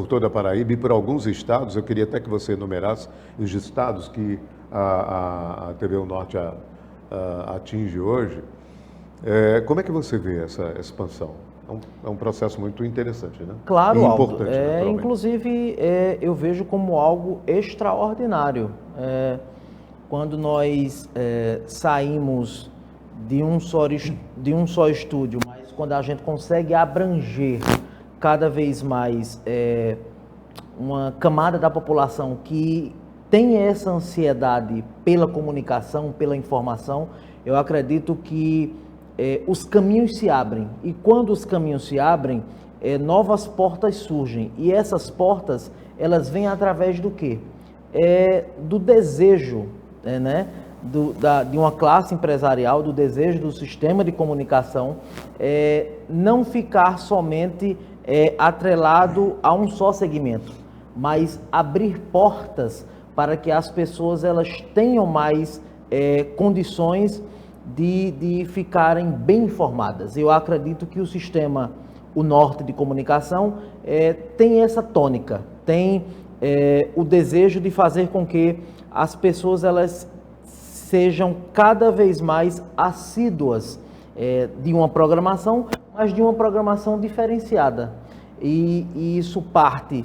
toda a Paraíba e por alguns estados, eu queria até que você enumerasse os estados que a TV Unorte atinge hoje. Como é que você vê essa expansão? É um processo muito interessante, né? Claro, e Aldo. importante, Inclusive, eu vejo como algo extraordinário. Quando nós saímos de um só estúdio, mas quando a gente consegue abranger cada vez mais uma camada da população que tem essa ansiedade pela comunicação, pela informação, eu acredito que os caminhos se abrem. E quando os caminhos se abrem, novas portas surgem. E essas portas, elas vêm através do quê? Do desejo, né? De uma classe empresarial, do desejo do sistema de comunicação, não ficar somente atrelado a um só segmento, mas abrir portas para que as pessoas elas tenham mais condições de ficarem bem informadas. Eu acredito que o sistema, o Norte de Comunicação, tem essa tônica, tem o desejo de fazer com que as pessoas elas sejam cada vez mais assíduas de uma programação, mas de uma programação diferenciada. E isso parte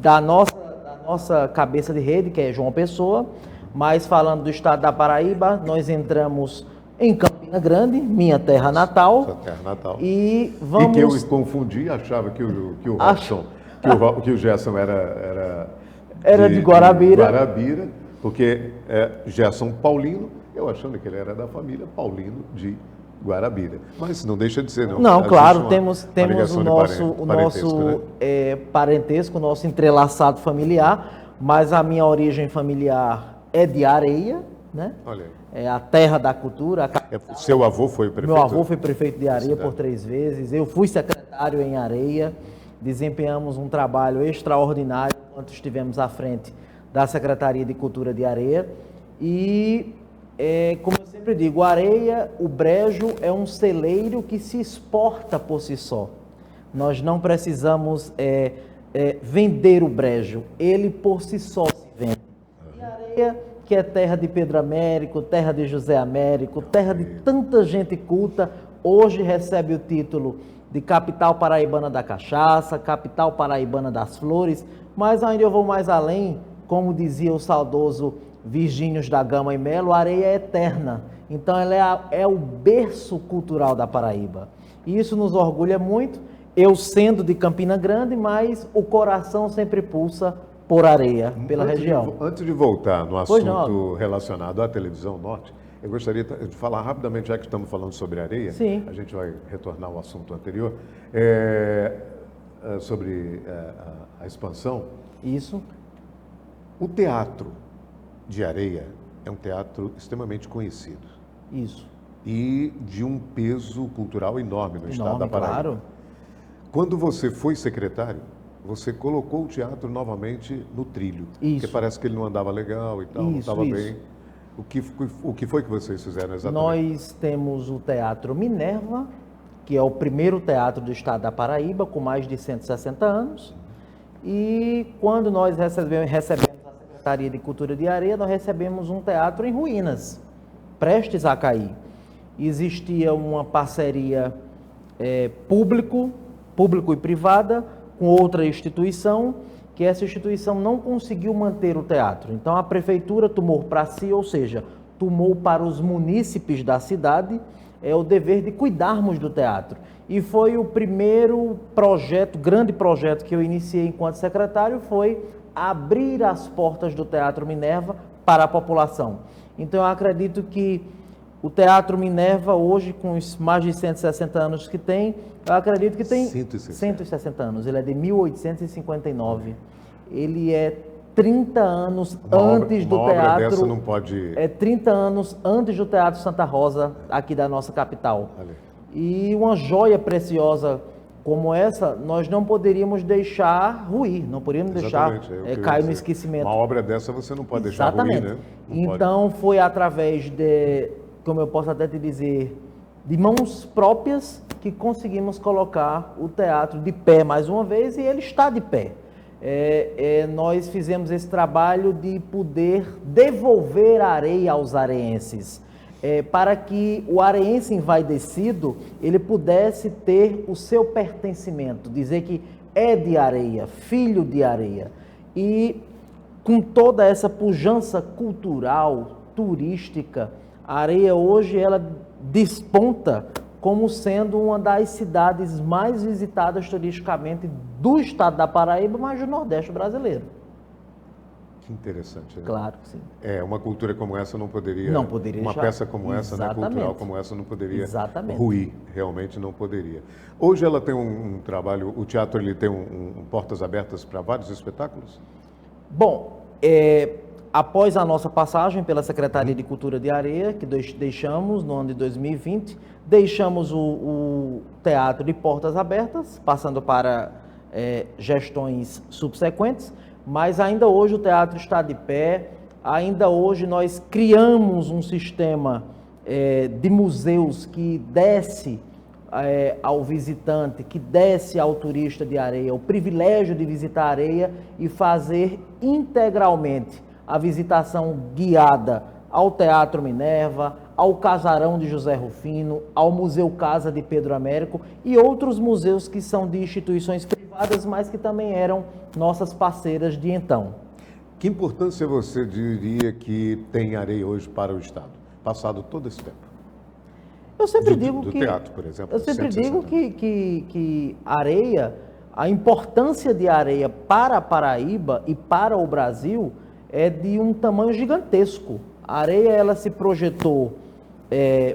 da nossa cabeça de rede, que é João Pessoa, mas falando do estado da Paraíba, nós entramos em Campina Grande, minha terra natal. Sua terra natal. E vamos... E que eu confundi, achava que o Gerson era de Guarabira. Guarabira, porque Gerson Paulino, eu achando que ele era da família Paulino de Guarabira. Mas não deixa de ser, não. Não, claro, temos o nosso parentesco, o nosso entrelaçado familiar, mas a minha origem familiar é de Areia, né? Olha aí. É a terra da cultura. Seu avô foi prefeito? Meu avô foi prefeito de Areia por 3 vezes. Eu fui secretário em Areia. Desempenhamos um trabalho extraordinário enquanto estivemos à frente da Secretaria de Cultura de Areia. E, como eu sempre digo, Areia, o brejo é um celeiro que se exporta por si só. Nós não precisamos vender o brejo. Ele por si só se vende. E Areia, que é terra de Pedro Américo, terra de José Américo, terra de tanta gente culta, hoje recebe o título de capital paraibana da cachaça, capital paraibana das flores, mas ainda eu vou mais além, como dizia o saudoso Virgínios da Gama e Melo, a Areia é eterna, então ela é o berço cultural da Paraíba. E isso nos orgulha muito, eu sendo de Campina Grande, mas o coração sempre pulsa por Areia, pela região. Antes de voltar no assunto relacionado à televisão Norte, eu gostaria de falar rapidamente, já que estamos falando sobre Areia, Sim. A gente vai retornar ao assunto anterior, sobre a expansão. Isso. O teatro de Areia é um teatro extremamente conhecido. Isso. E de um peso cultural enorme no estado da Paraíba. Claro. Quando você foi secretário, você colocou o teatro novamente no trilho. Isso. Porque parece que ele não andava legal e tal, não estava bem. O que foi que vocês fizeram exatamente? Nós temos o Teatro Minerva, que é o primeiro teatro do estado da Paraíba, com mais de 160 anos. E quando nós recebemos a Secretaria de Cultura de Areia, nós recebemos um teatro em ruínas, prestes a cair. Existia uma parceria público e privada, com outra instituição, que essa instituição não conseguiu manter o teatro. Então a prefeitura tomou para si, ou seja, tomou para os munícipes da cidade o dever de cuidarmos do teatro. E foi o primeiro projeto, grande projeto que eu iniciei enquanto secretário, foi abrir as portas do Teatro Minerva para a população. Então eu acredito que o Teatro Minerva, hoje, com os mais de 160 anos que tem, eu acredito que tem 160 anos. Ele é de 1859. Ele é 30 anos antes do teatro. Dessa não pode... É 30 anos antes do Teatro Santa Rosa, aqui da nossa capital. Ali. E uma joia preciosa como essa, nós não poderíamos deixar ruir, não poderíamos deixar cair no esquecimento. Uma obra dessa você não pode deixar ruir, né? Então foi através de, como eu posso até te dizer, de mãos próprias que conseguimos colocar o teatro de pé mais uma vez, e ele está de pé. Nós fizemos esse trabalho de poder devolver a Areia aos areenses, para que o areense envaidecido ele pudesse ter o seu pertencimento, dizer que é de Areia, filho de Areia. E com toda essa pujança cultural, turística, a Areia hoje ela desponta como sendo uma das cidades mais visitadas turisticamente do estado da Paraíba, mas do Nordeste brasileiro. Que interessante, né? Claro que sim. Uma cultura como essa não poderia... Uma deixar. peça como essa, né, cultural como essa, não poderia ruir. Realmente não poderia. Hoje ela tem um trabalho, o teatro ele tem portas abertas para vários espetáculos? Bom, após a nossa passagem pela Secretaria de Cultura de Areia, que deixamos no ano de 2020, deixamos o teatro de portas abertas, passando para gestões subsequentes, mas ainda hoje o teatro está de pé, ainda hoje nós criamos um sistema de museus que desce ao visitante, que desce ao turista de Areia, o privilégio de visitar Areia e fazer integralmente a visitação guiada ao Teatro Minerva, ao Casarão de José Rufino, ao Museu Casa de Pedro Américo e outros museus que são de instituições privadas, mas que também eram nossas parceiras de então. Que importância você diria que tem Areia hoje para o Estado, passado todo esse tempo? Eu sempre digo do que... teatro, por exemplo. Eu sempre digo que Areia, a importância de Areia para a Paraíba e para o Brasil é de um tamanho gigantesco. A Areia, ela se projetou,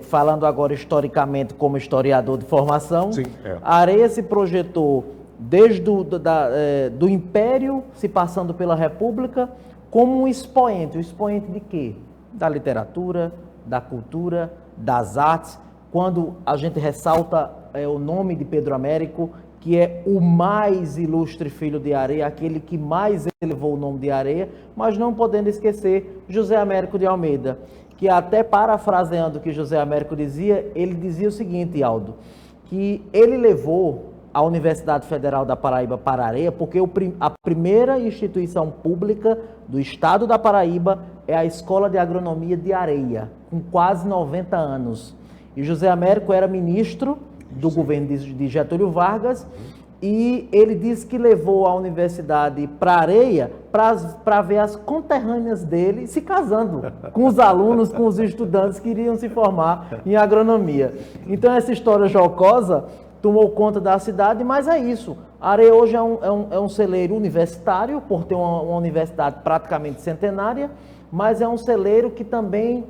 falando agora historicamente como historiador de formação, Sim, a Areia se projetou desde do Império, se passando pela República, como um expoente. O expoente de quê? Da literatura, da cultura, das artes. Quando a gente ressalta o nome de Pedro Américo, que é o mais ilustre filho de Areia, aquele que mais elevou o nome de Areia, mas não podendo esquecer José Américo de Almeida, que até parafraseando o que José Américo dizia, ele dizia o seguinte, Aldo, que ele levou a Universidade Federal da Paraíba para Areia, porque a primeira instituição pública do estado da Paraíba é a Escola de Agronomia de Areia, com quase 90 anos. E José Américo era ministro do governo de Getúlio Vargas e ele disse que levou a universidade para Areia para ver as conterrâneas dele se casando com os alunos, com os estudantes que iriam se formar em agronomia. Então essa história jocosa tomou conta da cidade, mas é isso. A Areia hoje é um celeiro universitário, por ter uma universidade praticamente centenária, mas é um celeiro que também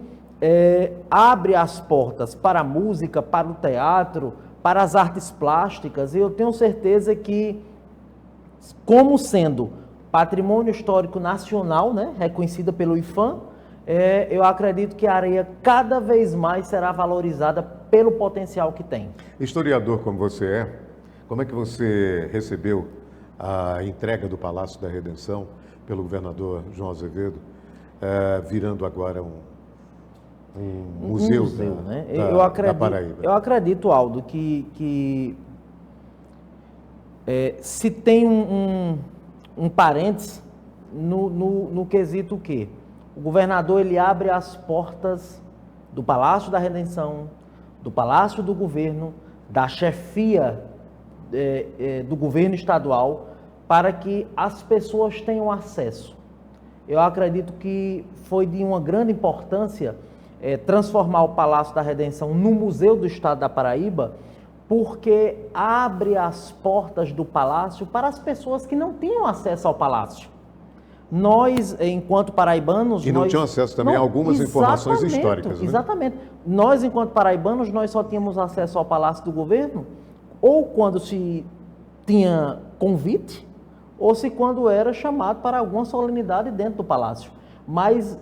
abre as portas para a música, para o teatro, para as artes plásticas, e eu tenho certeza que, como sendo patrimônio histórico nacional, né, reconhecida pelo IPHAN, eu acredito que a Areia cada vez mais será valorizada pelo potencial que tem. Historiador como você é, como é que você recebeu a entrega do Palácio da Redenção pelo governador João Azevedo, virando agora um museu né? Da Paraíba? Eu acredito, Aldo, que se tem um parênteses no quesito o quê? O governador ele abre as portas do Palácio da Redenção, do Palácio do Governo, da chefia do governo estadual, para que as pessoas tenham acesso. Eu acredito que foi de uma grande importância transformar o Palácio da Redenção no Museu do Estado da Paraíba, porque abre as portas do Palácio para as pessoas que não tinham acesso ao Palácio. Nós, enquanto paraibanos... E não tinham acesso também a algumas informações históricas, né? Exatamente. Nós, enquanto paraibanos, nós só tínhamos acesso ao Palácio do Governo ou quando se tinha convite, ou se quando era chamado para alguma solenidade dentro do Palácio. Mas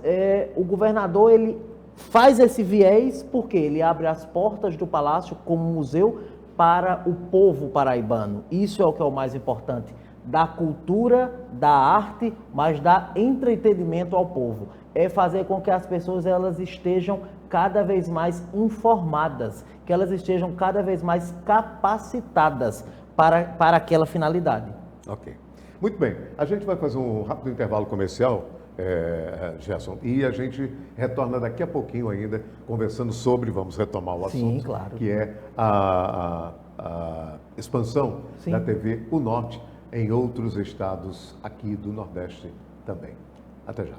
o governador, ele faz esse viés porque ele abre as portas do Palácio como museu para o povo paraibano. Isso é o que é o mais importante. Da cultura, da arte, mas dá entretenimento ao povo. É fazer com que as pessoas elas estejam cada vez mais informadas, que elas estejam cada vez mais capacitadas para aquela finalidade. Ok. Muito bem. A gente vai fazer um rápido intervalo comercial, Gerson, e a gente retorna daqui a pouquinho ainda, conversando sobre, vamos retomar o assunto, Sim, claro. Que é a expansão Sim. da TV O Norte em outros estados aqui do Nordeste também. Até já.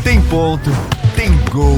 Tem ponto, tem gol,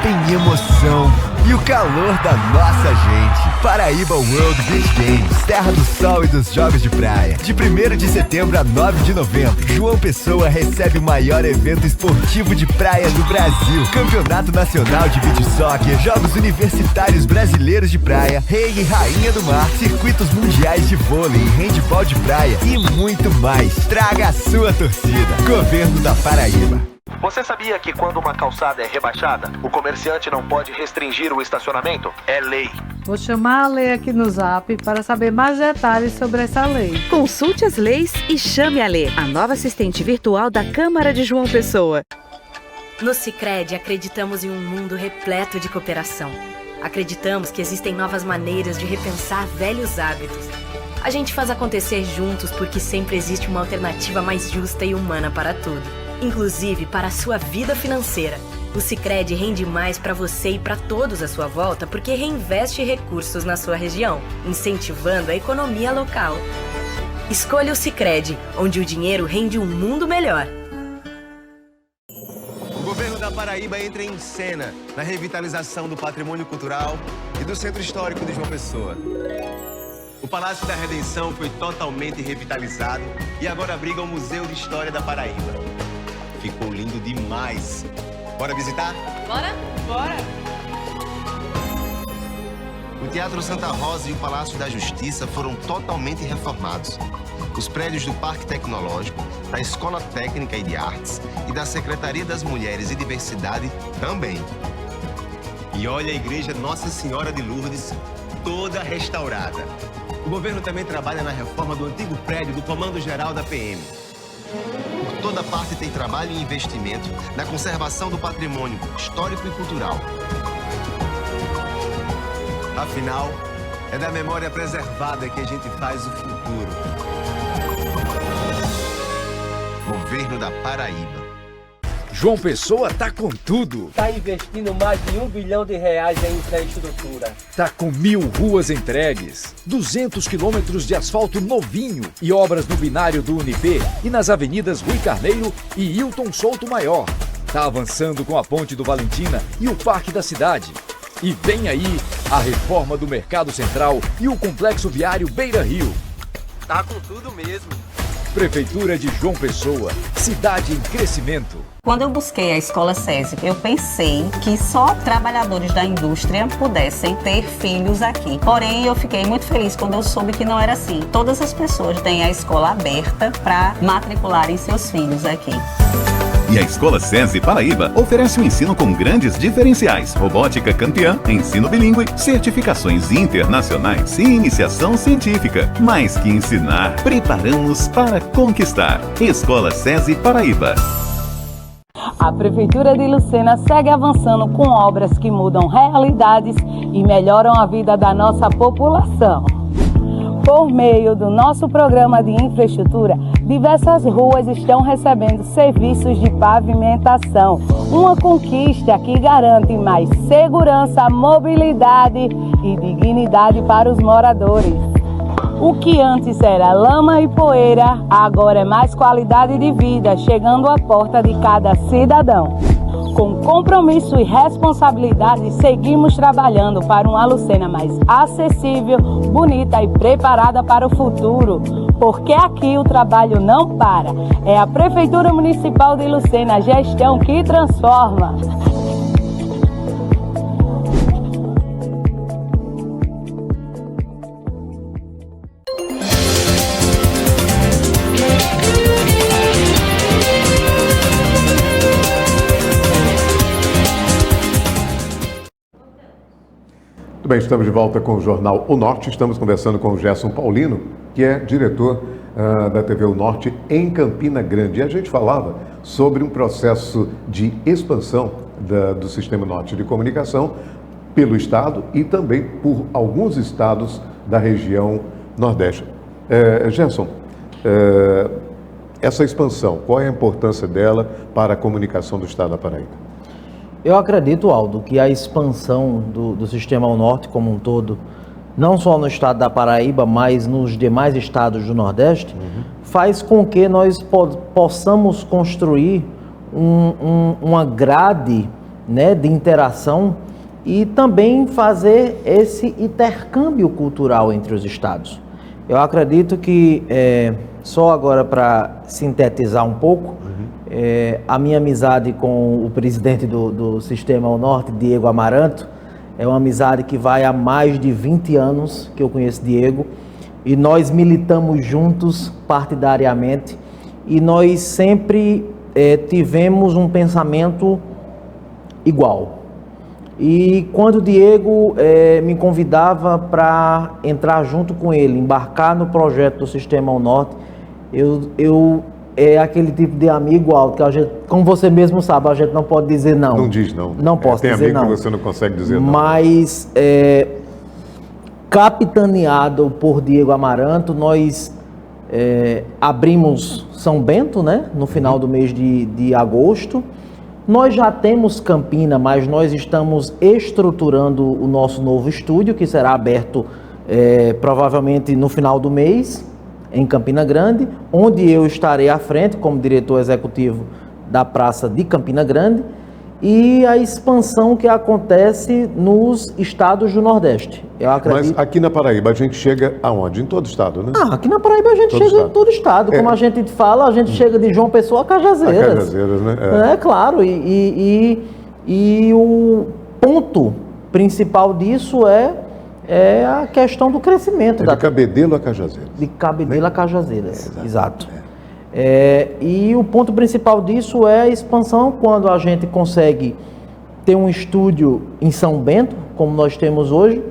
tem tem emoção e o calor da nossa gente. Paraíba World Beach Games, terra do sol e dos jogos de praia. De 1º de setembro a 9 de novembro, João Pessoa recebe o maior evento esportivo de praia do Brasil. Campeonato Nacional de Beach Soccer, Jogos Universitários Brasileiros de Praia, Rei e Rainha do Mar, circuitos mundiais de vôlei e handebol de praia e muito mais. Traga a sua torcida. Governo da Paraíba. Você sabia que quando uma calçada é rebaixada, o comerciante não pode restringir o estacionamento? É lei. Vou chamar a Lei aqui no Zap para saber mais detalhes sobre essa lei. Consulte as leis e chame a Lei, a nova assistente virtual da Câmara de João Pessoa. No Sicredi acreditamos em um mundo repleto de cooperação. Acreditamos que existem novas maneiras de repensar velhos hábitos. A gente faz acontecer juntos porque sempre existe uma alternativa mais justa e humana para tudo, inclusive para a sua vida financeira. O Sicredi rende mais para você e para todos à sua volta porque reinveste recursos na sua região, incentivando a economia local. Escolha o Sicredi, onde o dinheiro rende um mundo melhor. O governo da Paraíba entra em cena na revitalização do patrimônio cultural e do centro histórico de João Pessoa. O Palácio da Redenção foi totalmente revitalizado e agora abriga o Museu de História da Paraíba. Ficou lindo demais. Bora visitar? Bora? Bora! O Teatro Santa Rosa e o Palácio da Justiça foram totalmente reformados. Os prédios do Parque Tecnológico, da Escola Técnica e de Artes e da Secretaria das Mulheres e Diversidade também. E olha a Igreja Nossa Senhora de Lourdes, toda restaurada. O governo também trabalha na reforma do antigo prédio do Comando Geral da PM. Por toda parte tem trabalho e investimento na conservação do patrimônio histórico e cultural. Afinal, é da memória preservada que a gente faz o futuro. Governo da Paraíba. João Pessoa tá com tudo. Tá investindo mais de R$1 bilhão em infraestrutura. Tá com 1000 ruas entregues, 200 quilômetros de asfalto novinho e obras no binário do Unip e nas avenidas Rui Carneiro e Hilton Souto Maior. Tá avançando com a Ponte do Valentina e o Parque da Cidade. E vem aí a reforma do Mercado Central e o Complexo Viário Beira Rio. Tá com tudo mesmo. Prefeitura de João Pessoa, cidade em crescimento. Quando eu busquei a Escola SESI, eu pensei que só trabalhadores da indústria pudessem ter filhos aqui. Porém, eu fiquei muito feliz quando eu soube que não era assim. Todas as pessoas têm a escola aberta para matricularem seus filhos aqui. E a Escola SESI Paraíba oferece um ensino com grandes diferenciais, robótica campeã, ensino bilíngue, certificações internacionais e iniciação científica. Mais que ensinar, preparamos para conquistar. Escola SESI Paraíba. A Prefeitura de Lucena segue avançando com obras que mudam realidades e melhoram a vida da nossa população. Por meio do nosso programa de infraestrutura, diversas ruas estão recebendo serviços de pavimentação. Uma conquista que garante mais segurança, mobilidade e dignidade para os moradores. O que antes era lama e poeira, agora é mais qualidade de vida, chegando à porta de cada cidadão. Com compromisso e responsabilidade, seguimos trabalhando para uma Lucena mais acessível, bonita e preparada para o futuro. Porque aqui o trabalho não para. É a Prefeitura Municipal de Lucena, a gestão que transforma. Muito bem, estamos de volta com o Jornal O Norte. Estamos conversando com o Gerson Paulino, que é diretor da TV O Norte em Campina Grande. E a gente falava sobre um processo de expansão do Sistema Norte de Comunicação pelo Estado e também por alguns estados da região Nordeste. Gerson, essa expansão, qual é a importância dela para a comunicação do Estado da Paraíba? Eu acredito, Aldo, que a expansão do Sistema ao Norte como um todo, não só no estado da Paraíba, mas nos demais estados do Nordeste, faz com que nós possamos construir uma grade né, de interação e também fazer esse intercâmbio cultural entre os estados. Eu acredito que, só agora para sintetizar um pouco, a minha amizade com o presidente do Sistema UNORTE, Diego Amaranto, é uma amizade que vai há mais de 20 anos que eu conheço Diego, e nós militamos juntos partidariamente, e nós sempre tivemos um pensamento igual. E quando o Diego me convidava para entrar junto com ele, embarcar no projeto do Sistema UNORTE, eu aquele tipo de amigo alto que a gente, como você mesmo sabe, a gente não pode dizer não. Não diz não. Não posso dizer não. Tem amigo que você não consegue dizer não. Mas, capitaneado por Diego Amaranto, nós abrimos São Bento, né, no final do mês de agosto. Nós já temos Campina, mas nós estamos estruturando o nosso novo estúdio, que será aberto provavelmente no final do mês, em Campina Grande, onde eu estarei à frente como diretor executivo da Praça de Campina Grande, e a expansão que acontece nos estados do Nordeste. Eu acredito... Mas aqui na Paraíba a gente chega aonde? Em todo estado, né? Aqui na Paraíba a gente chega em todo estado. Como a gente fala, a gente chega de João Pessoa a Cajazeiras. A Cajazeiras, né? Claro. E o ponto principal disso é a questão do crescimento. De Cabedelo a Cajazeiras. De Cabedelo a Cajazeiras, exato. E o ponto principal disso é a expansão, quando a gente consegue ter um estúdio em São Bento, como nós temos hoje,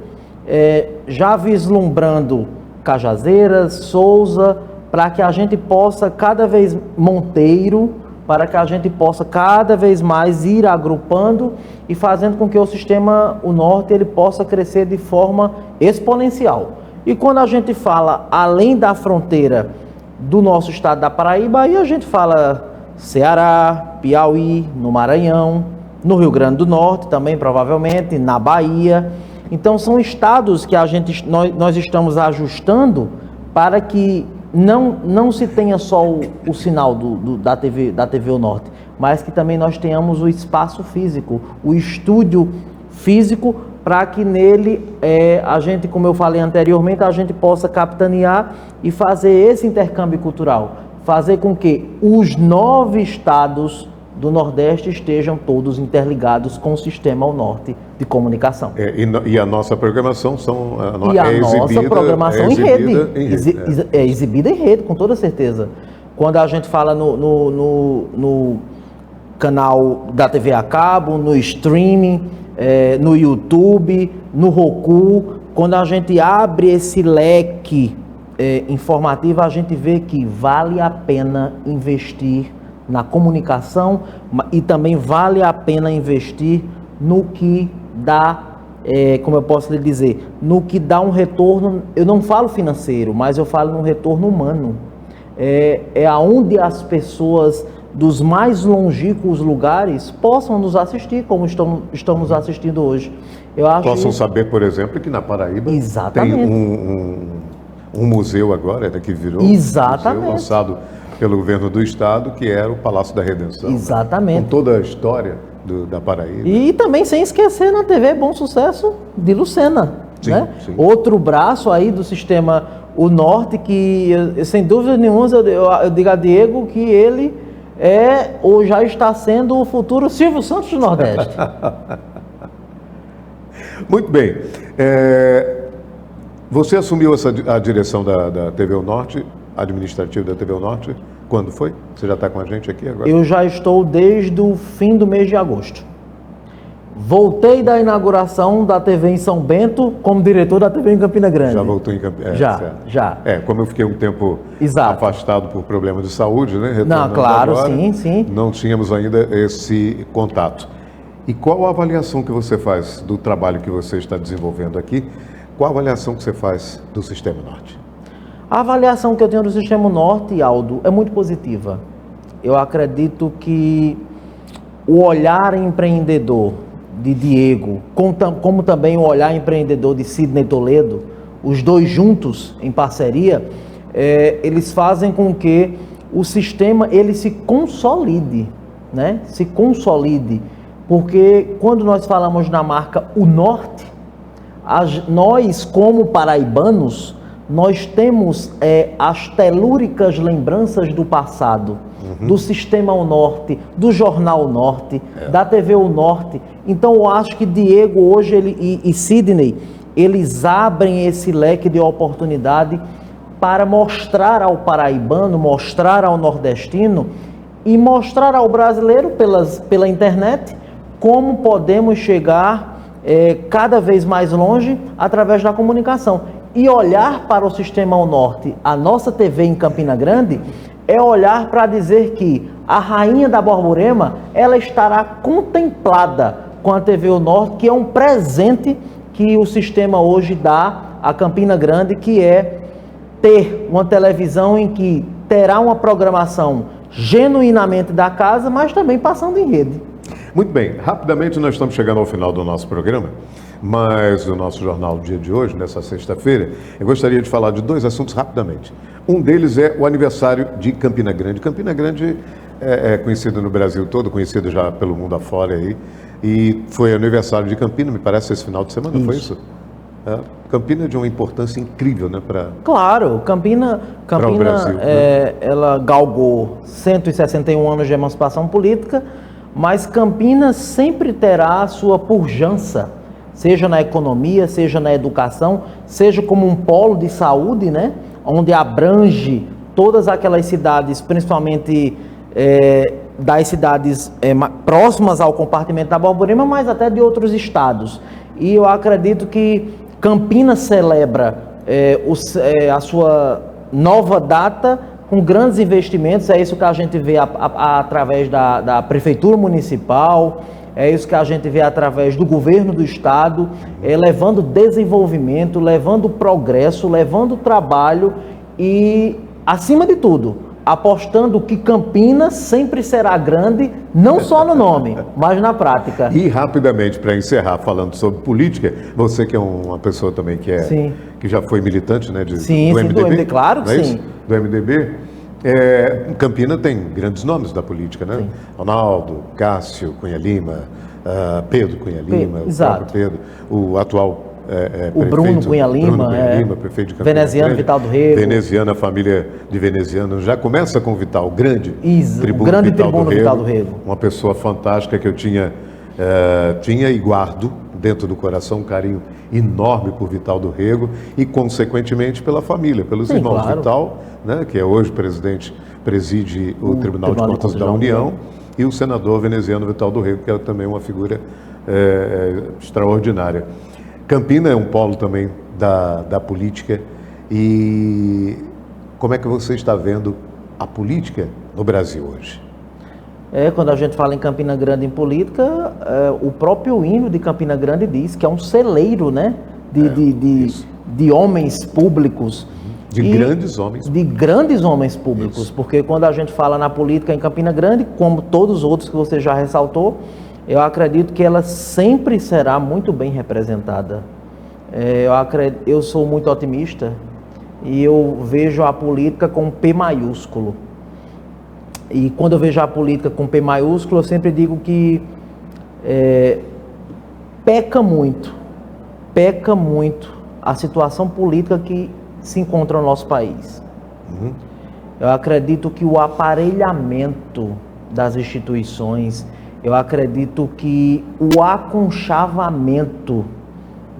já vislumbrando Cajazeiras, Souza, para que a gente possa cada vez, Monteiro, para que a gente possa cada vez mais ir agrupando e fazendo com que o Sistema UNORTE ele possa crescer de forma exponencial. E quando a gente fala além da fronteira do nosso estado da Paraíba, aí a gente fala Ceará, Piauí, no Maranhão, no Rio Grande do Norte também, provavelmente, na Bahia. Então são estados que nós estamos ajustando para que não se tenha só o sinal da TV UNORTE, mas que também nós tenhamos o espaço físico, o estúdio físico, para que nele a gente, como eu falei anteriormente, a gente possa capitanear e fazer esse intercâmbio cultural, fazer com que os 9 estados do Nordeste estejam todos interligados com o Sistema UNORTE de comunicação. E a nossa programação é exibida em rede, com toda certeza. Quando a gente fala no canal da TV a cabo, no streaming, no YouTube, no Roku, quando a gente abre esse leque informativo, a gente vê que vale a pena investir na comunicação e também vale a pena investir no que dá, como eu posso lhe dizer, no que dá um retorno. Eu não falo financeiro, mas eu falo num retorno humano. É aonde as pessoas dos mais longínquos lugares possam nos assistir, como estamos assistindo hoje. Possam saber, por exemplo, que na Paraíba tem um museu agora, que virou um museu lançado pelo governo do estado, que era o Palácio da Redenção. Exatamente. Com toda a história da Paraíba. E também sem esquecer na TV Bom Sucesso de Lucena. Sim, né? sim. Outro braço aí do Sistema UNORTE, que sem dúvida nenhuma eu digo a Diego que ele ou já está sendo o futuro Silvio Santos do Nordeste. Muito bem. Você assumiu a direção da TV UNORTE, administrativo da TV UNORTE, quando foi? Você já está com a gente aqui agora? Eu já estou desde o fim do mês de agosto. Voltei da inauguração da TV em São Bento como diretor da TV em Campina Grande. Já voltou em Campina Grande? Já. Como eu fiquei um tempo afastado por problemas de saúde, né? Não, claro, agora, sim. Não tínhamos ainda esse contato. E qual a avaliação que você faz do trabalho que você está desenvolvendo aqui? Qual a avaliação que você faz do Sistema UNORTE? A avaliação que eu tenho do Sistema UNORTE, Aldo, é muito positiva. Eu acredito que o olhar empreendedor de Diego, como também o olhar empreendedor de Sidney Toledo, os dois juntos em parceria, eles fazem com que o sistema ele se consolide, né? Se consolide porque quando nós falamos na marca O Norte, nós como paraibanos, nós temos as telúricas lembranças do passado, do Sistema O Norte, do Jornal O Norte, da TV O Norte. Então eu acho que Diego hoje e Sidney, eles abrem esse leque de oportunidade para mostrar ao paraibano, mostrar ao nordestino e mostrar ao brasileiro pela internet como podemos chegar cada vez mais longe através da comunicação. E olhar para o Sistema O Norte, a nossa TV em Campina Grande, é olhar para dizer que a rainha da Borborema, ela estará contemplada com a TV O Norte, que é um presente que o sistema hoje dá a Campina Grande, que é ter uma televisão em que terá uma programação genuinamente da casa, mas também passando em rede. Muito bem, rapidamente nós estamos chegando ao final do nosso programa, mas o nosso jornal do dia de hoje, nessa sexta-feira, eu gostaria de falar de 2 assuntos rapidamente. Um deles é o aniversário de Campina Grande. Campina Grande é conhecido no Brasil todo, conhecido já pelo mundo afora aí, e foi aniversário de Campina, me parece, esse final de semana, foi isso? Campina é de uma importância incrível, né? Claro, Campina o Brasil, né? Ela galgou 161 anos de emancipação política, mas Campinas sempre terá a sua pujança, seja na economia, seja na educação, seja como um polo de saúde, né? Onde abrange todas aquelas cidades, principalmente das cidades próximas ao compartimento da Borborema, mas até de outros estados. E eu acredito que Campinas celebra a sua nova data com grandes investimentos. É isso que a gente vê através da Prefeitura Municipal, é isso que a gente vê através do governo do estado, levando desenvolvimento, levando progresso, levando trabalho e, acima de tudo, apostando que Campinas sempre será grande, não só no nome, mas na prática. E rapidamente, para encerrar, falando sobre política, você que é uma pessoa também que já foi militante, né, do MDB, do MDB, claro que sim. Do MDB, Campina tem grandes nomes da política, né? Sim. Ronaldo, Cássio Cunha Lima, Pedro Cunha Lima, o próprio Pedro, o atual o Bruno Cunha Lima, prefeito de Campina veneziano Grande, Vital do Rego. Veneziana, a família de veneziano já começa com o Vital, o grande tribuno Vital do Rego. Uma pessoa fantástica que eu tinha e guardo dentro do coração um carinho enorme por Vital do Rego e, consequentemente, pela família, pelos irmãos Vital, né, que é hoje preside o Tribunal de Contas da União, e o senador veneziano Vital do Rego, que é também uma figura extraordinária. Campina é um polo também da política. E como é que você está vendo a política no Brasil hoje? Quando a gente fala em Campina Grande em política, o próprio hino de Campina Grande diz que é um celeiro, né, de homens públicos. De grandes homens. De grandes homens públicos, isso. Porque quando a gente fala na política em Campina Grande, como todos os outros que você já ressaltou, eu acredito que ela sempre será muito bem representada. Eu sou muito otimista e eu vejo a política com P maiúsculo. E quando eu vejo a política com P maiúsculo, eu sempre digo que peca muito a situação política que se encontra no nosso país. Eu acredito que o aparelhamento das instituições, eu acredito que o aconchavamento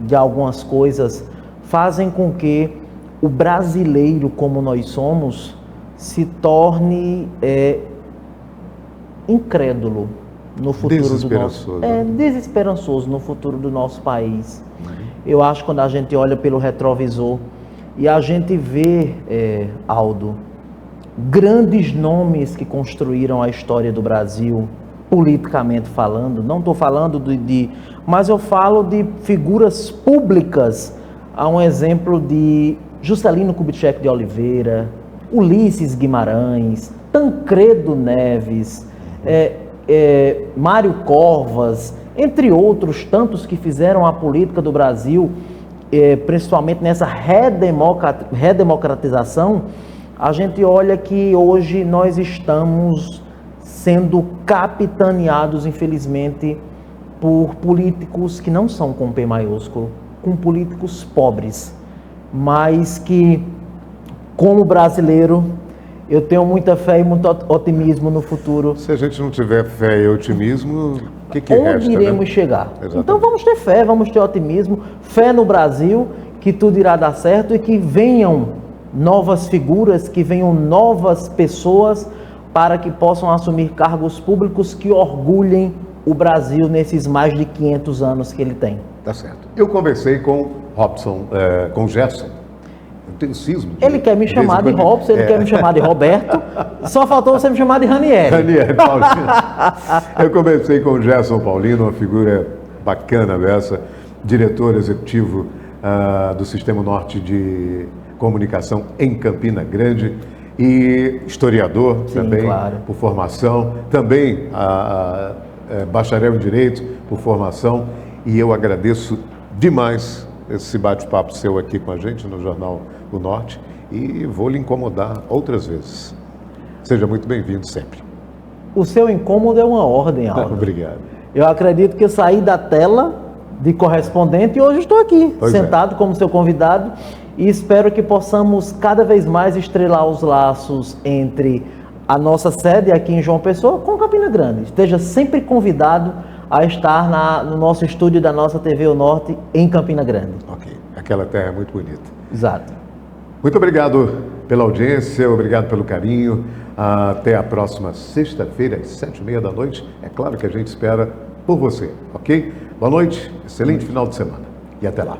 de algumas coisas fazem com que o brasileiro, como nós somos, se torne incrédulo no futuro do nosso... desesperançoso no futuro do nosso país. Eu acho que quando a gente olha pelo retrovisor e a gente vê, Aldo, grandes nomes que construíram a história do Brasil, politicamente falando, não estou falando mas eu falo de figuras públicas, há um exemplo de Juscelino Kubitschek de Oliveira, Ulisses Guimarães, Tancredo Neves, Mário Covas, entre outros tantos que fizeram a política do Brasil, principalmente nessa redemocratização. A gente olha que hoje nós estamos sendo capitaneados, infelizmente, por políticos que não são com P maiúsculo, com políticos pobres, mas que, como brasileiro, eu tenho muita fé e muito otimismo no futuro. Se a gente não tiver fé e otimismo, o que Onde resta, iremos né? chegar? Exatamente. Então vamos ter fé, vamos ter otimismo, fé no Brasil, que tudo irá dar certo e que venham novas figuras, que venham novas pessoas para que possam assumir cargos públicos que orgulhem o Brasil nesses mais de 500 anos que ele tem. Tá certo. Eu conversei com Robson, com Gerson. Eu tenho cisma. Ele quer me chamar de Robson, ele quer me chamar de Roberto, só faltou você me chamar de Ranieri. Ranieri Paulino. Eu conversei com o Gerson Paulino, uma figura bacana dessa, diretor executivo do Sistema Norte de Comunicação em Campina Grande e historiador. Sim, também, claro, por formação, também bacharel em Direito por formação, e eu agradeço demais esse bate-papo seu aqui com a gente no Jornal O Norte e vou lhe incomodar outras vezes. Seja muito bem-vindo sempre. O seu incômodo é uma ordem, Aldo. Obrigado. Eu acredito que eu saí da tela de correspondente e hoje estou aqui, sentado como seu convidado, e espero que possamos cada vez mais estrelar os laços entre a nossa sede aqui em João Pessoa com Campina Grande. Esteja sempre convidado a estar no nosso estúdio da nossa TV O Norte em Campina Grande. Ok, aquela terra é muito bonita. Exato. Muito obrigado pela audiência, obrigado pelo carinho. Até a próxima sexta-feira, às 7h30 da noite. É claro que a gente espera por você, ok? Boa noite, excelente final de semana e até lá.